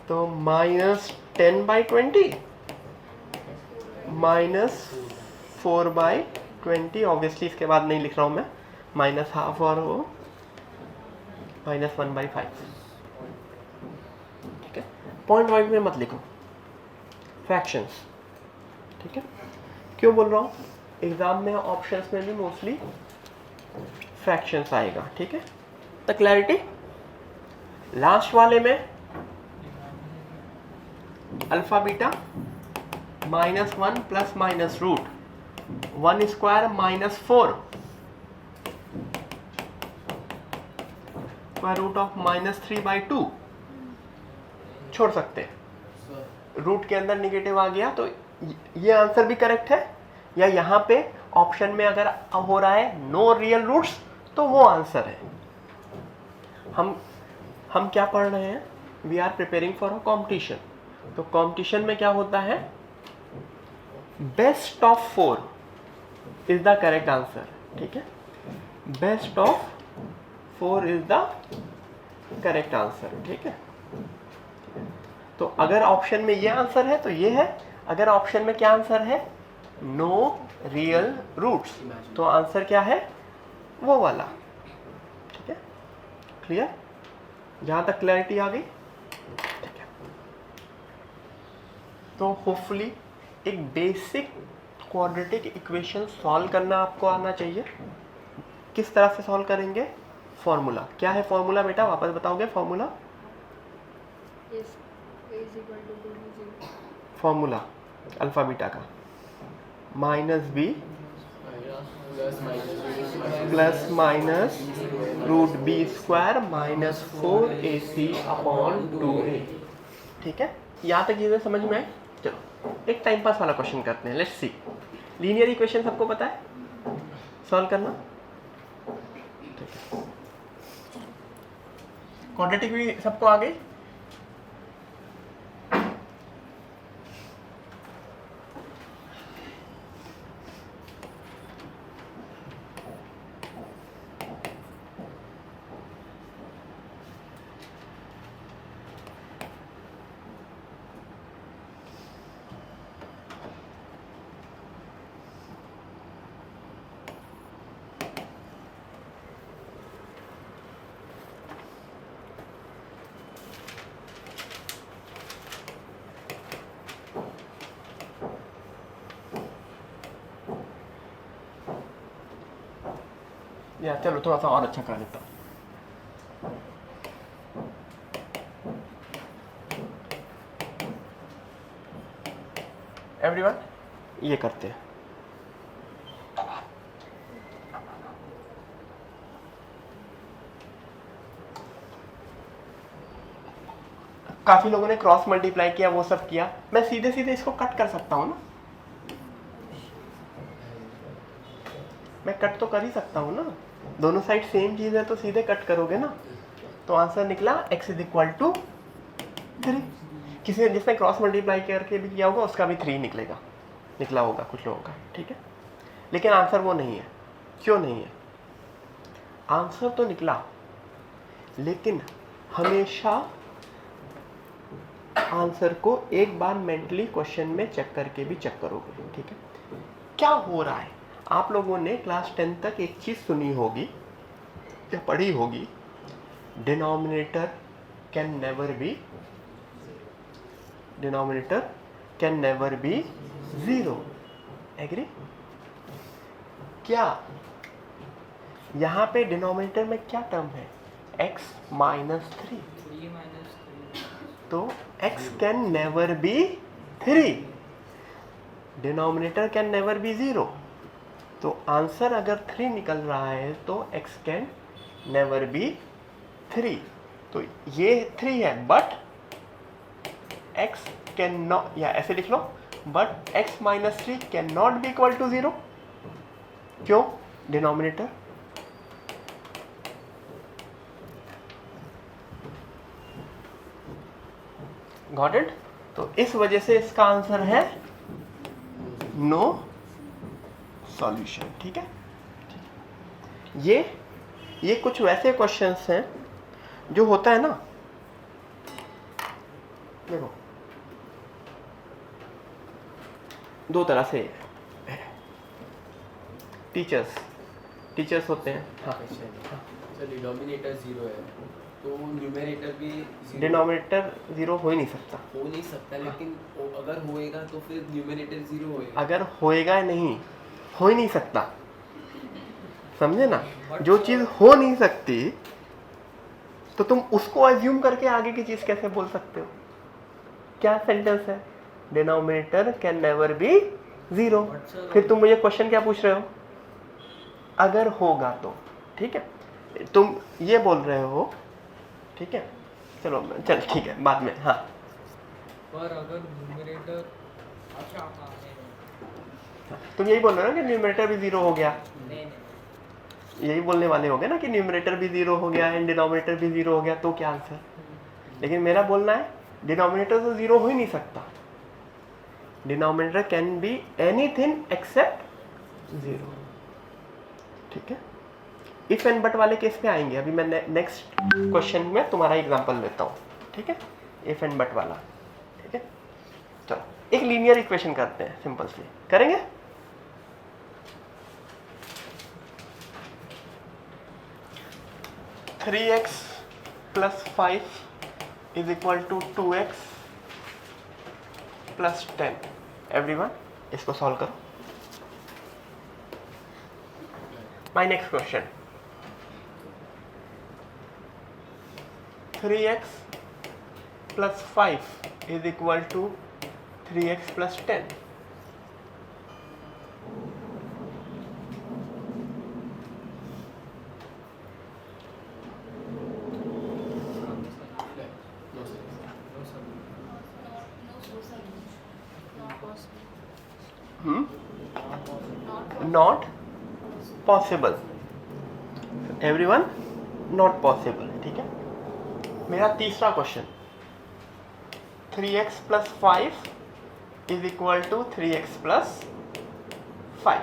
तो -10/20 -4/20, ऑब्वियसली इसके बाद नहीं लिख रहा हूँ मैं, -½ और वो -1/5, ठीक है। पॉइंट वाइज में मत लिखो, फ्रैक्शंस, ठीक है। क्यों बोल रहा हूँ, एग्जाम में ऑप्शंस में भी मोस्टली फ्रैक्शंस आएगा, ठीक है। तो क्लैरिटी, लास्ट वाले में अल्फा बीटा -1 प्लस माइनस √1² -4 √(-3/2) छोड़ सकते हैं, रूट के अंदर निगेटिव आ गया तो ये आंसर भी करेक्ट है, या यहाँ पे ऑप्शन में अगर हो रहा है नो रियल रूट्स तो वो आंसर है। हम क्या पढ़ रहे हैं, we are preparing for a competition, तो कॉम्पिटिशन में क्या होता है, best of 4 is the correct answer, ठीक है। Best of 4 is the correct answer, ठीक है। तो अगर ऑप्शन में ये आंसर है तो ये है, अगर ऑप्शन में क्या आंसर है, नो रियल रूट्स, तो आंसर क्या है, वो वाला, ठीक है। क्लियर, जहां तक क्लैरिटी आ गई, ठीक है। तो होपफुली एक बेसिक क्वाड्रेटिक इक्वेशन सॉल्व करना आपको आना चाहिए। किस तरह से सॉल्व करेंगे, फॉर्मूला क्या है, फॉर्मूला बेटा वापस बताओगे, फॉर्मूला फॉर्मूला अल्फा बीटा का -b plus minus √b² -4ac upon 2a, ठीक है। यहाँ तक चीज़ें समझ में आए। चलो एक टाइम पास वाला क्वेश्चन करते हैं, लेट्स सी। लीनियर इक्वेशन सबको पता है सॉल्व करना? क्वाड्रेटिक भी सबको आ गई? या चलो थोड़ा सा और अच्छा कर लेता हूँ। एवरीवन ये करते हैं। काफी लोगों ने क्रॉस मल्टीप्लाई किया, वो सब किया। मैं सीधे सीधे इसको कट कर सकता हूँ ना, मैं कट तो कर ही सकता हूँ ना। दोनों साइड सेम चीज है तो सीधे कट करोगे ना। तो आंसर निकला x इज इक्वल टू 3। किसी ने जिसने क्रॉस मल्टीप्लाई करके भी किया होगा उसका भी 3 निकला होगा कुछ लोगों का, ठीक है। लेकिन आंसर वो नहीं है। क्यों नहीं है? आंसर तो निकला, लेकिन हमेशा आंसर को एक बार मेंटली क्वेश्चन में चेक करके भी चेक करोगे, ठीक है। क्या हो रहा है? आप लोगों ने क्लास 10 तक एक चीज सुनी होगी या पढ़ी होगी, denominator can never be 0। Agree? क्या यहाँ पे डिनोमिनेटर में क्या टर्म है? x minus 3। 3 minus 3 तो x can never B 3, denominator can never be 0। तो आंसर अगर 3 निकल रहा है तो x कैन नेवर बी 3। तो ये 3 है, बट x कैन नॉट, या ऐसे लिख लो, but x minus 3 can not be equal to 0। क्यों? Denominator got it? तो इस वजह से इसका आंसर है नो सॉल्यूशन, ठीक है। ये कुछ वैसे क्वेश्चंस हैं जो होता है ना, देखो दो तरह से टीचर्स होते हैं। हाँ, सर डिनोमिनेटर 0 है तो न्यूमरेटर भी 0 डिनोमिनेटर 0 हो ही नहीं सकता। हो नहीं सकता, लेकिन अगर होएगा तो फिर न्यूमरेटर 0 होएगा। अगर होएगा नहीं, हो ही नहीं सकता, समझे ना। जो चीज हो नहीं सकती तो तुम उसको अज्यूम करके आगे की चीज कैसे बोल सकते हो? क्या सेंटेंस है? Denominator can never be 0। फिर तुम मुझे क्वेश्चन क्या पूछ रहे हो? अगर होगा तो, ठीक है। तुम ये बोल रहे हो, ठीक है, चलो चल ठीक है, बाद में। हाँ, पर अगर न्यूमरेटर, अच्छा हाँ, तुम यही बोल रहे हो ना कि न्यूमरेटर भी 0 हो गया। नहीं यही बोलने वाले होगे ना कि न्यूमरेटर भी 0 हो गया एंड डिनोमिनेटर भी 0 हो गया, तो क्या आंसर? लेकिन मेरा बोलना है डिनोमिनेटर तो 0 हो ही नहीं सकता। Denominator can be anything accept 0, ठीक है। इफ एंड बट वाले केस पे आएंगे, अभी मैं नेक्स्ट क्वेश्चन में तुम्हारा एग्जांपल लेता हूँ, ठीक है। इफ एंड बट वाला, ठीक है। चलो एक लीनियर इक्वेशन करते हैं, सिंपल सी करेंगे। Three x plus 5 is equal to 2x plus 10। Everyone इसको सॉल्व करो। My next question, 3x plus 5 is equal to 3x plus 10। Not possible, everyone not possible, ठीक है। मेरा तीसरा question, 3x + 5 = 3x + 5।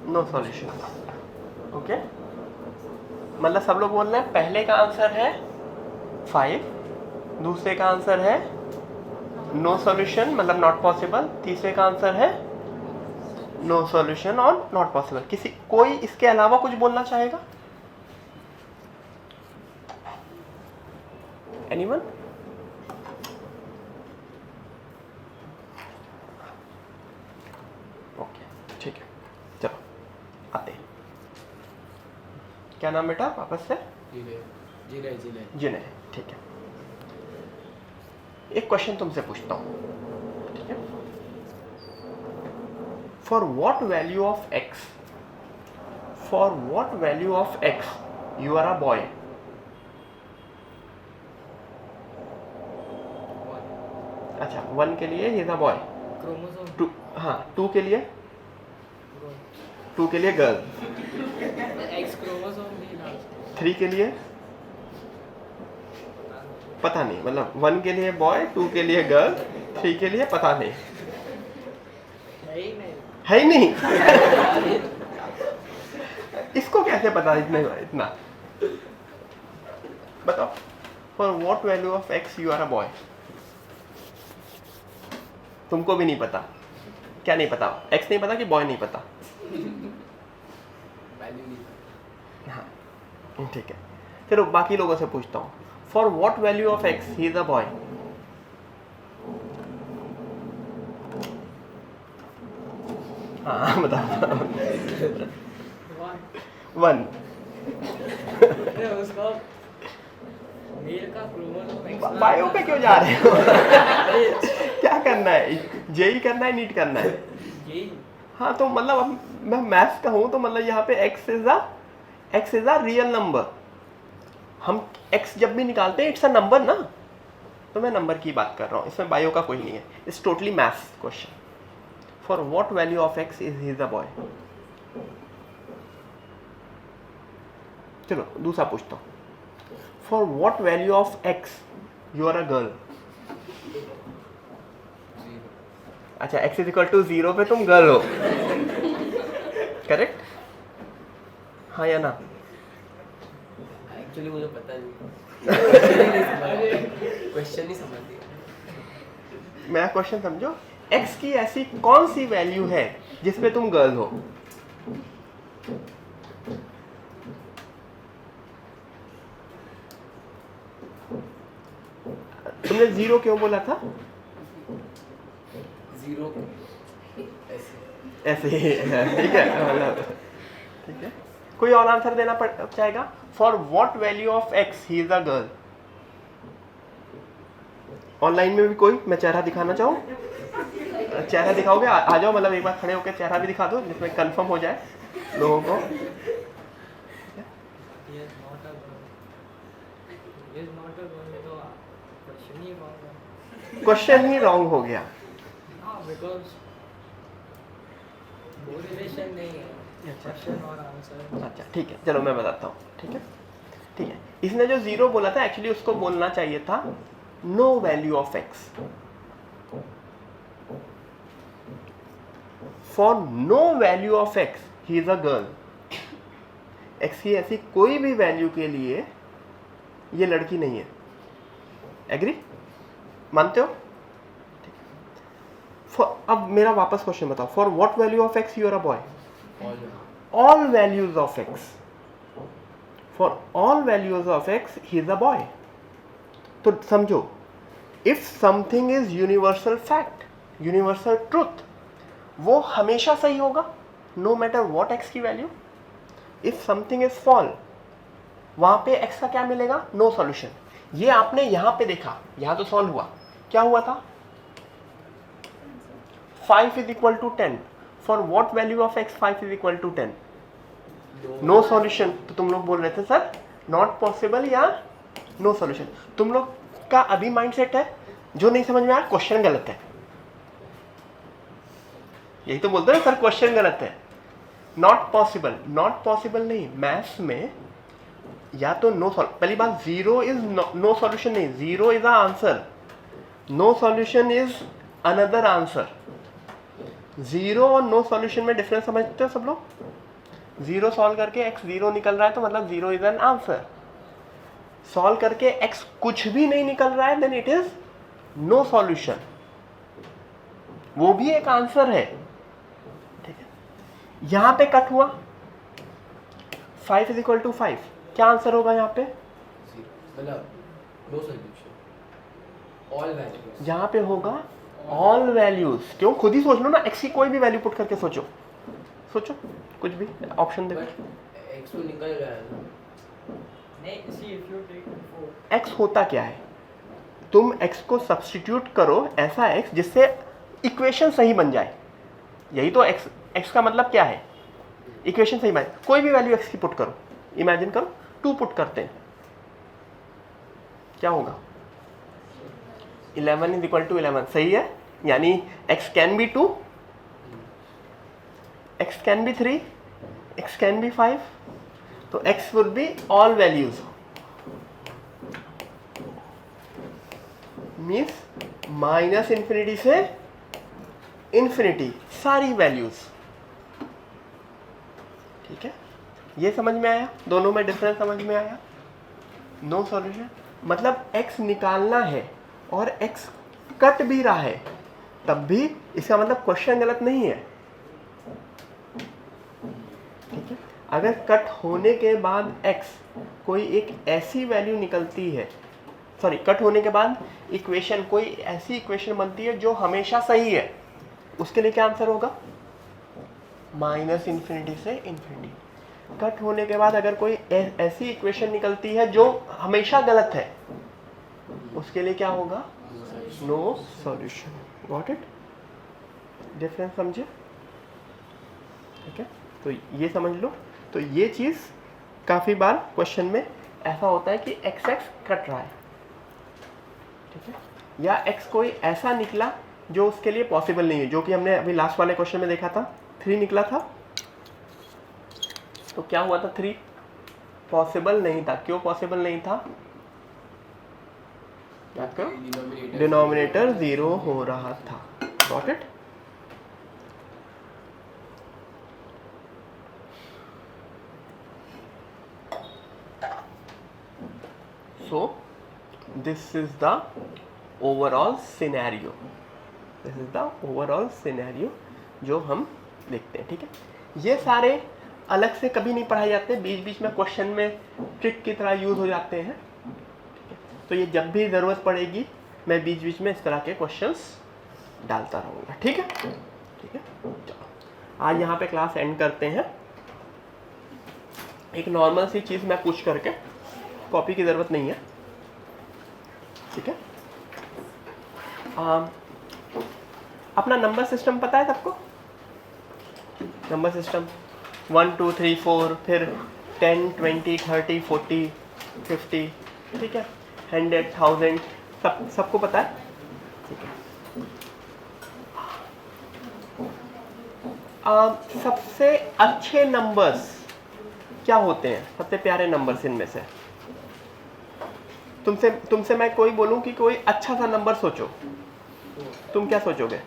No solution, okay. मतलब सब लोग बोल रहे हैं पहले का आंसर है 5, दूसरे का आंसर है नो सॉल्यूशन मतलब नॉट पॉसिबल, तीसरे का आंसर है नो सॉल्यूशन और नॉट पॉसिबल। किसी कोई इसके अलावा कुछ बोलना चाहेगा? एनीवन? ओके, ठीक है, चलो आते हैं। क्या नाम बेटा वापस से? जिने, ठीक है। एक क्वेश्चन तुमसे पूछता हूं, ठीक है। For what value of x, for what value of x you are a boy? अच्छा, 1 के लिए he is a boy, chromosome 2, हाँ 2 के लिए, 2 के लिए गर्ल, एक्स क्रोमोसोम भी ना 3 के लिए पता नहीं, मतलब 1 के लिए बॉय, 2 के लिए गर्ल, 3 के लिए पता नहीं, है ही नहीं। इसको कैसे पता इतना बताओ। For what value of x you are a boy? तुमको भी नहीं पता? क्या नहीं पता? x नहीं पता कि बॉय नहीं पता? हाँ ठीक है, चलो बाकी लोगों से पूछता हूँ। For what value of x he is a boy? हाँ बताओ। 1। उसको मेल का क्रोमोसोम एक्स बायो पे क्यों जा रहे हो? क्या करना है? जेई करना है, नीट करना है? यही हाँ तो मतलब अब मैं मैथ्स का हूँ तो मतलब यहाँ पे x is a real number. हम x जब भी निकालते हैं इट्स अ नंबर ना, तो मैं नंबर की बात कर रहा हूँ, इसमें बायो का कोई नहीं है। It's totally maths question. For what value of x is he the boy? चलो दूसरा पूछता हूँ। For what value of x you are a girl? अच्छा, x = 0 पे तुम गर्ल हो, करेक्ट? हाँ या ना? एक्चुअली मुझे पता नहीं, क्वेश्चन नहीं समझ दिया। मेरा क्वेश्चन समझो। x की ऐसी कौन सी वैल्यू है जिसपे तुम गर्ल हो? तुमने 0 क्यों बोला था? 0 ऐसे ही ठीक है, मतलब ठीक है। कोई और आंसर देना चाहेगा? For what value of x he is a girl? Online में भी कोई? मैं चेहरा दिखाना चाहूँ? चेहरा दिखाओगे? आ जाओ, मतलब एक बार खड़े होकर चेहरा भी दिखा दो जिसमें कंफर्म हो जाए लोगों को। क्वेश्चन ही रॉन्ग हो गया। अच्छा ठीक है, चलो मैं बताता हूँ। ठीक है, ठीक है। इसने जो 0 बोला था एक्चुअली उसको बोलना चाहिए था no value of x। For no value of x he is a girl. x की ऐसी कोई भी वैल्यू के लिए ये लड़की नहीं है। एग्री? मानते हो? अब मेरा वापस क्वेश्चन बताओ। For what value of x you are a boy? All values of x। For all values of x he is a boy. तो समझो, if something is universal fact, universal truth, वो हमेशा सही होगा नो मैटर व्हाट x की वैल्यू। इफ समथिंग इज फॉल, वहां पे x का क्या मिलेगा? No solution. ये आपने यहां पे देखा, यहां तो सॉल्व हुआ। क्या हुआ था? 5 = 10। For what value of x 5 = 10? No solution. तो तुम लोग बोल रहे थे सर नॉट पॉसिबल या नो सॉल्यूशन। तुम लोग का अभी माइंडसेट है जो नहीं समझ में आया क्वेश्चन गलत है, यही तो बोलते हैं सर क्वेश्चन गलत है। नॉट पॉसिबल, नॉट पॉसिबल नहीं, मैथ्स में या तो नो पहली बात जीरो इज नो सॉल्यूशन नहीं, zero is a answer, no solution is another answer. Zero और नो सॉल्यूशन में डिफरेंस समझते हो सब लोग? जीरो सॉल्व करके एक्स जीरो निकल रहा है तो मतलब zero is an answer, solve करके एक्स कुछ भी नहीं निकल रहा है then it is no solution, वो भी एक आंसर है। ठीक है, यहां पे कट हुआ 5 इज इक्वल टू 5, क्या आंसर होगा यहाँ पे? मतलब नो सॉल्यूशन ऑल वैल्यूज, यहाँ पे होगा ऑल वैल्यूज। क्यों? खुद ही सोच लो ना, एक्स की कोई भी वैल्यू पुट करके सोचो, सोचो कुछ भी ऑप्शन देखो। एक्स तो निकल गया है ना। नहीं, see if you take 4. X होता क्या है? तुम एक्स को सब्स्टिट्यूट करो ऐसा एक्स जिससे इक्वेशन सही बन जाए, यही तो एक्स का मतलब क्या है? इक्वेशन सही बने। कोई भी वैल्यू एक्स की पुट करो, इमेजिन करो 2 पुट करते हैं, क्या होगा? 11 इज इक्वल टू 11, सही है, यानी x can be 2, x can be 3, x can be 5, तो x would be all values, means minus infinity से इंफिनिटी सारी वैल्यूज। ठीक है, ये समझ में आया? दोनों में डिफरेंस समझ में आया? नो सॉल्यूशन मतलब x निकालना है और x कट भी रहा है तब भी इसका मतलब क्वेश्चन गलत नहीं है। ठीक है, अगर कट होने के बाद x कोई एक ऐसी वैल्यू निकलती है, सॉरी कट होने के बाद इक्वेशन कोई ऐसी इक्वेशन बनती है जो हमेशा सही है, उसके लिए क्या आंसर होगा? माइनस इंफिनिटी से इंफिनिटी। कट होने के बाद अगर कोई ऐसी इक्वेशन निकलती है जो हमेशा गलत है, उसके लिए क्या होगा? No solution. Got it? Difference समझे? ठीक है, तो ये समझ लो। तो ये चीज़ काफ़ी बार क्वेश्चन में ऐसा होता है कि एक्स एक्स कट रहा है, ठीक है, या एक्स कोई ऐसा निकला जो उसके लिए पॉसिबल नहीं है, जो कि हमने अभी लास्ट वाले क्वेश्चन में देखा था 3 निकला था। तो क्या हुआ था? 3 पॉसिबल नहीं था। क्यों पॉसिबल नहीं था? याद करो, डिनोमिनेटर 0 हो रहा था। Got it? So this is the overall scenario. This is the overall scenario जो हम देखते हैं। ठीक है, ये सारे अलग से कभी नहीं पढ़ाए जाते, बीच बीच में क्वेश्चन में ट्रिक की तरह यूज हो जाते हैं। तो ये जब भी ज़रूरत पड़ेगी मैं बीच बीच में इस तरह के क्वेश्चंस डालता रहूँगा। ठीक है, ठीक है, चलो आज यहाँ पे क्लास एंड करते हैं। एक नॉर्मल सी चीज़ मैं पूछ करके, कॉपी की ज़रूरत नहीं है, ठीक है। अपना नंबर सिस्टम पता है सबको? नंबर सिस्टम 1 2 3 4, फिर 10 20 30 40 50, ठीक है, 100 1000, सबको पता है? ठीक है। सबसे अच्छे नंबर्स क्या होते हैं? सबसे प्यारे नंबर्स इनमें से तुमसे मैं कोई बोलूं कि कोई अच्छा सा नंबर सोचो, तुम क्या सोचोगे?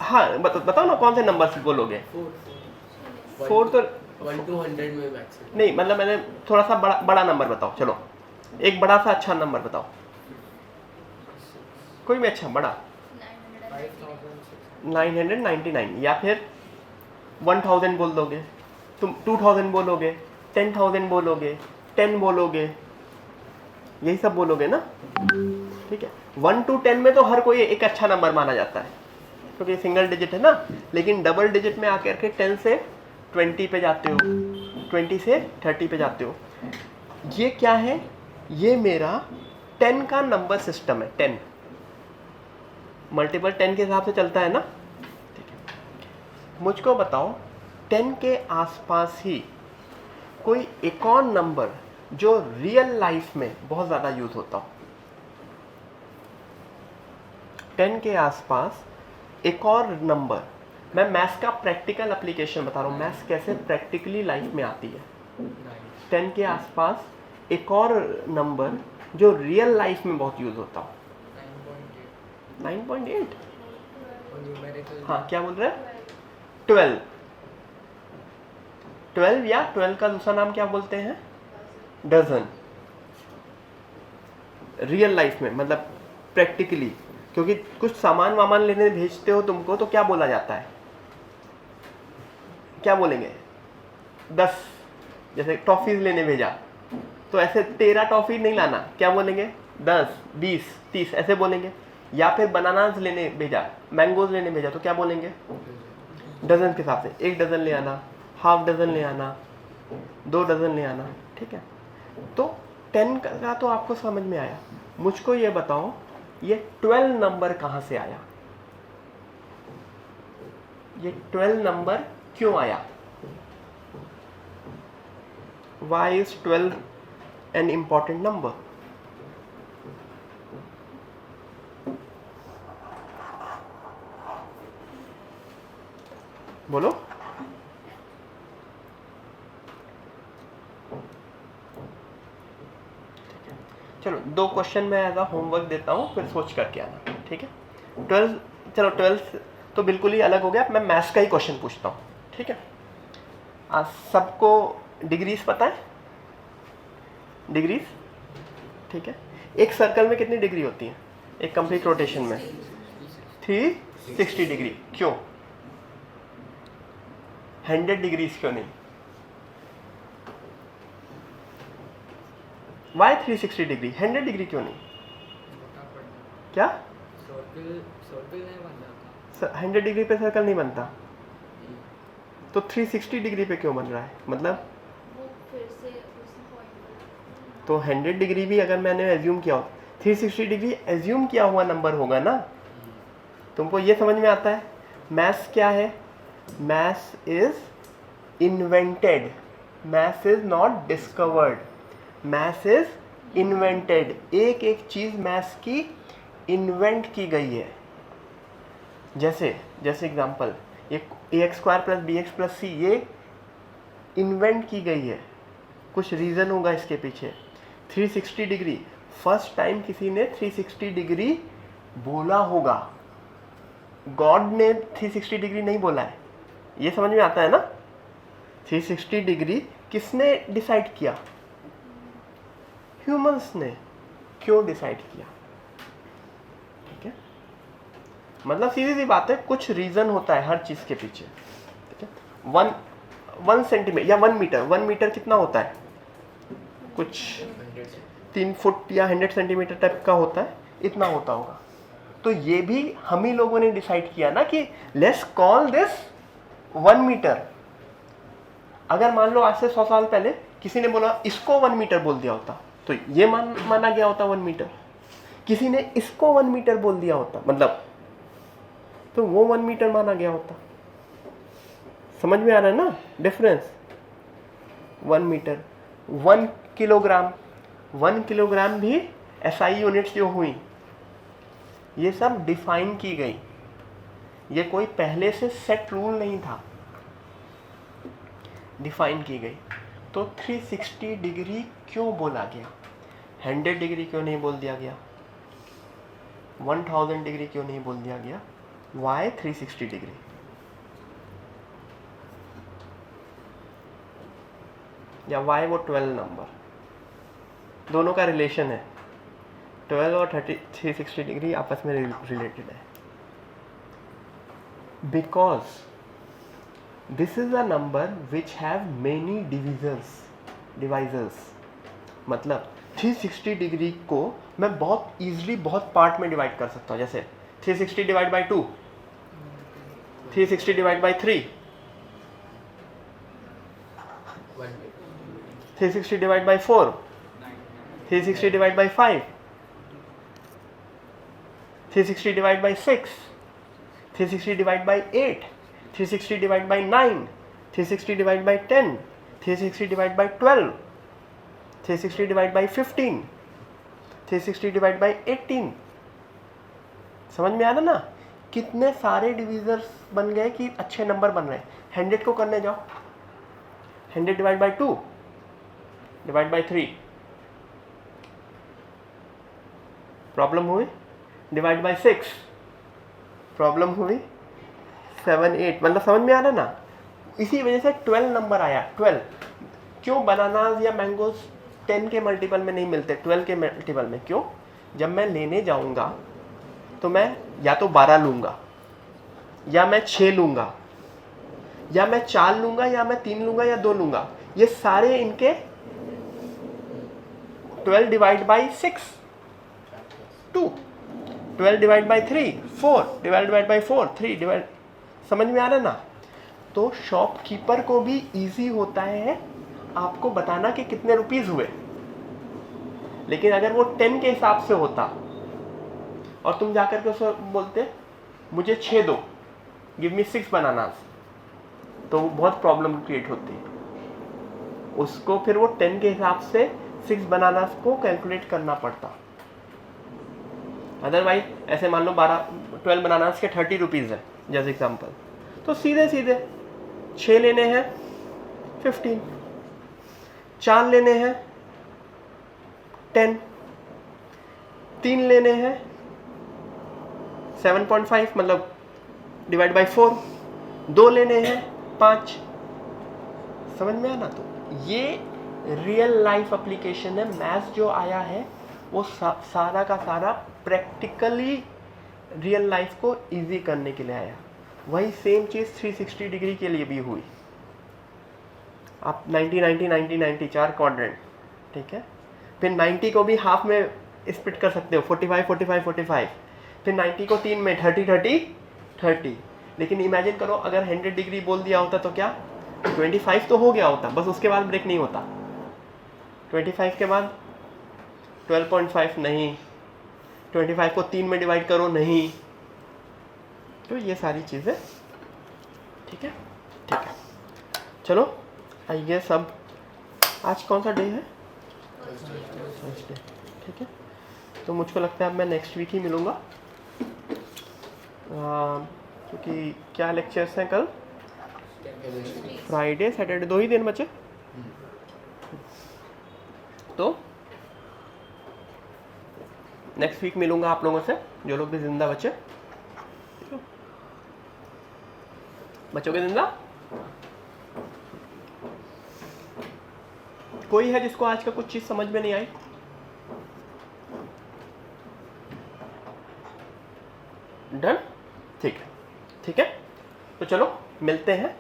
हाँ बताओ ना, कौन से नंबर बोलोगे? 4 तो 1 to 100 में मैक्सिमम नहीं, मतलब मैंने थोड़ा सा बड़ा नंबर बताओ। चलो एक बड़ा सा अच्छा नंबर बताओ, कोई भी अच्छा बड़ा। 999, या फिर 1000 बोल दोगे तुम, 2000 बोलोगे, 10,000 बोलोगे, 10 बोलोगे, यही सब बोलोगे ना? ठीक है, 1 to 10 में तो हर कोई एक अच्छा नंबर माना जाता है क्योंकि सिंगल डिजिट है ना, लेकिन डबल डिजिट में आकर के 10 से 20 पे जाते हो, 20 से 30 पे जाते हो। ये क्या है? ये मेरा 10 का नंबर सिस्टम है। 10 मल्टीपल 10 के हिसाब से चलता है ना? ठीक है, मुझको बताओ 10 के आसपास ही कोई एक और नंबर जो रियल लाइफ में बहुत ज़्यादा यूज होता हो? 10 के आसपास एक और नंबर, मैं मैथ्स का प्रैक्टिकल एप्लीकेशन बता रहा हूँ, मैथ्स कैसे प्रैक्टिकली लाइफ में आती है। 10 के आसपास एक और नंबर जो रियल लाइफ में बहुत यूज होता हो। 9.8। हाँ, क्या बोल रहे हैं? 12 या 12 का दूसरा नाम क्या बोलते हैं? डजन। रियल लाइफ में मतलब प्रैक्टिकली, क्योंकि कुछ सामान वामान लेने भेजते हो तुमको तो क्या बोला जाता है? क्या बोलेंगे? 10, जैसे टॉफीज लेने भेजा तो ऐसे 13 टॉफी नहीं लाना, क्या बोलेंगे? 10, 20, 30 ऐसे बोलेंगे। या फिर बनानास लेने भेजा, मैंगोज लेने भेजा तो क्या बोलेंगे? डजन के हिसाब से 1 डजन ले आना, हाफ डजन ले आना, 2 डजन ले आना, ठीक है। तो 10 का तो आपको समझ में आया। मुझको ये बताओ, ये 12 नंबर कहाँ से आया? ये 12 नंबर क्यों आया? Why is 12 an important number? बोलो। चलो 2 क्वेश्चन मैं एज अ होमवर्क देता हूँ, फिर सोच करके आना, ठीक है। 12, चलो 12 तो बिल्कुल ही अलग हो गया। मैं मैथ्स का ही क्वेश्चन पूछता हूँ, ठीक है। आज सबको डिग्रीज पता है? डिग्रीज, ठीक है। एक सर्कल में कितनी डिग्री होती है एक कंप्लीट रोटेशन में? 360 डिग्री। क्यों 100 डिग्रीज क्यों नहीं? Y 360 degree? 100 डिग्री क्यों नहीं? क्या 100 डिग्री पे सर्कल नहीं बनता, तो 360 डिग्री पे क्यों बन रहा है? मतलब तो 100 डिग्री भी अगर मैंने एज्यूम किया हो, 360 डिग्री एज्यूम किया हुआ नंबर होगा ना। तुमको ये समझ में आता है? मैथ्स क्या है? Maths is invented, maths is not discovered, maths is invented. एक एक चीज मैथ्स की इन्वेंट की गई है। जैसे एग्जांपल, ये ax² + bx + c ये इन्वेंट की गई है, कुछ रीज़न होगा इसके पीछे। 360 डिग्री फर्स्ट टाइम किसी ने 360 डिग्री बोला होगा, गॉड ने 360 डिग्री नहीं बोला है। ये समझ में आता है ना? 360 डिग्री किसने डिसाइड किया? ह्यूमंस ने। क्यों डिसाइड किया? ठीक है, मतलब सीधी सी बात है, कुछ रीजन होता है हर चीज के पीछे, ठीक है। 1 सेंटीमीटर या 1 मीटर, 1 मीटर कितना होता है? कुछ 3 फुट या 100 सेंटीमीटर टाइप का होता है, इतना होता होगा। तो ये भी हम ही लोगों ने डिसाइड किया ना कि लेट्स कॉल दिस 1 मीटर। अगर मान लो आज से 100 साल पहले किसी ने बोला इसको 1 मीटर बोल दिया होता तो ये माना गया होता 1 मीटर। किसी ने इसको 1 मीटर बोल दिया होता मतलब तो वो 1 मीटर माना गया होता। समझ में आ रहा है ना डिफरेंस? 1 मीटर, 1 किलोग्राम, 1 किलोग्राम भी SI यूनिट्स जो हुई ये सब डिफाइन की गई। ये कोई पहले से सेट रूल नहीं था, डिफाइन की गई। तो 360 डिग्री क्यों बोला गया? 100 डिग्री क्यों नहीं बोल दिया गया? 1000 डिग्री क्यों नहीं बोल दिया गया? Y 360 degree? या वाई वो 12 नंबर? दोनों का रिलेशन है, 12 और 360 डिग्री आपस में रिलेटेड है। Because this is a number which have many divisors. मतलब 360 डिग्री को मैं बहुत इजीली बहुत पार्ट में डिवाइड कर सकता हूँ। जैसे 360 divide by 2, 360 divide by 3, 360 divide by 4, 360 divide by 5, 360 divide by 6, 360 divide by 8, 360 divide by 9, 360 divide by 10, 360 divide by 12, 360 divide by 15, 360 divide by 18। समझ में आ रहा ना? कितने सारे डिविजर्स बन गए कि अच्छे नंबर बन रहे हैं। 100 को करने जाओ, 100 divide by 2 divide by 3, problem हुई। डिवाइड बाई 6 प्रॉब्लम हुई। 7 8, मतलब समझ में आ रहा ना? इसी वजह से 12 नंबर आया। 12 क्यों? बनानाज या मैंगोज 10 के मल्टीपल में नहीं मिलते, 12 के मल्टीपल में। क्यों? जब मैं लेने जाऊंगा तो मैं या तो 12 लूंगा, या मैं 6 लूंगा, या मैं 4 लूंगा, या मैं 3 लूंगा, या 2 लूंगा। ये सारे इनके 12 divide by 6 2, 12 divide by 3 4, divide by 4 3 divide. समझ में आ रहा है ना? तो शॉपकीपर को भी इजी होता है आपको बताना कि कितने रुपीस हुए। लेकिन अगर वो 10 के हिसाब से होता और तुम जाकर के उसको बोलते मुझे 6 दो, गिव मी 6 बनानास, तो बहुत प्रॉब्लम क्रिएट होती है। उसको फिर वो 10 के हिसाब से 6 बनानास को कैलकुलेट करना पड़ता। अदरवाइज ऐसे मान लो 12 बनानास के 30 रुपीज़ है जैसे एग्जाम्पल, तो सीधे सीधे 6 लेने हैं 15, 4 लेने हैं 10, 3 लेने हैं 7.5 मतलब डिवाइड बाई 4, 2 लेने हैं 5। समझ में आना? तो ये रियल लाइफ एप्लीकेशन है। मैथ्स जो आया है वो सारा का सारा प्रैक्टिकली रियल लाइफ को इजी करने के लिए आया। वही सेम चीज़ 360 डिग्री के लिए भी हुई। आप 90 90 90 90 4 क्वाड्रेंट, ठीक है। फिर 90 को भी हाफ में स्प्लिट कर सकते हो, 45 45 45। फिर 90 को 3 में 30 30 30। लेकिन इमेजिन करो अगर 100 डिग्री बोल दिया होता तो क्या 25 तो हो गया होता, बस उसके बाद ब्रेक नहीं होता। 25 के बाद 12.5 नहीं, 25 को 3 में डिवाइड करो नहीं। तो ये सारी चीज़ें, ठीक है ठीक है। चलो आइए सब, आज कौन सा डे है? थर्सडे, ठीक है। तो मुझको लगता है अब मैं नेक्स्ट वीक ही मिलूँगा, क्योंकि क्या लेक्चर्स हैं कल? फ्राइडे सैटरडे, 2 ही दिन बचे। तो नेक्स्ट वीक मिलूंगा आप लोगों से, जो लोग भी जिंदा बचे। बच्चों के जिंदा कोई है जिसको आज का कुछ चीज समझ में नहीं आई? डन, ठीक है ठीक है। तो चलो मिलते हैं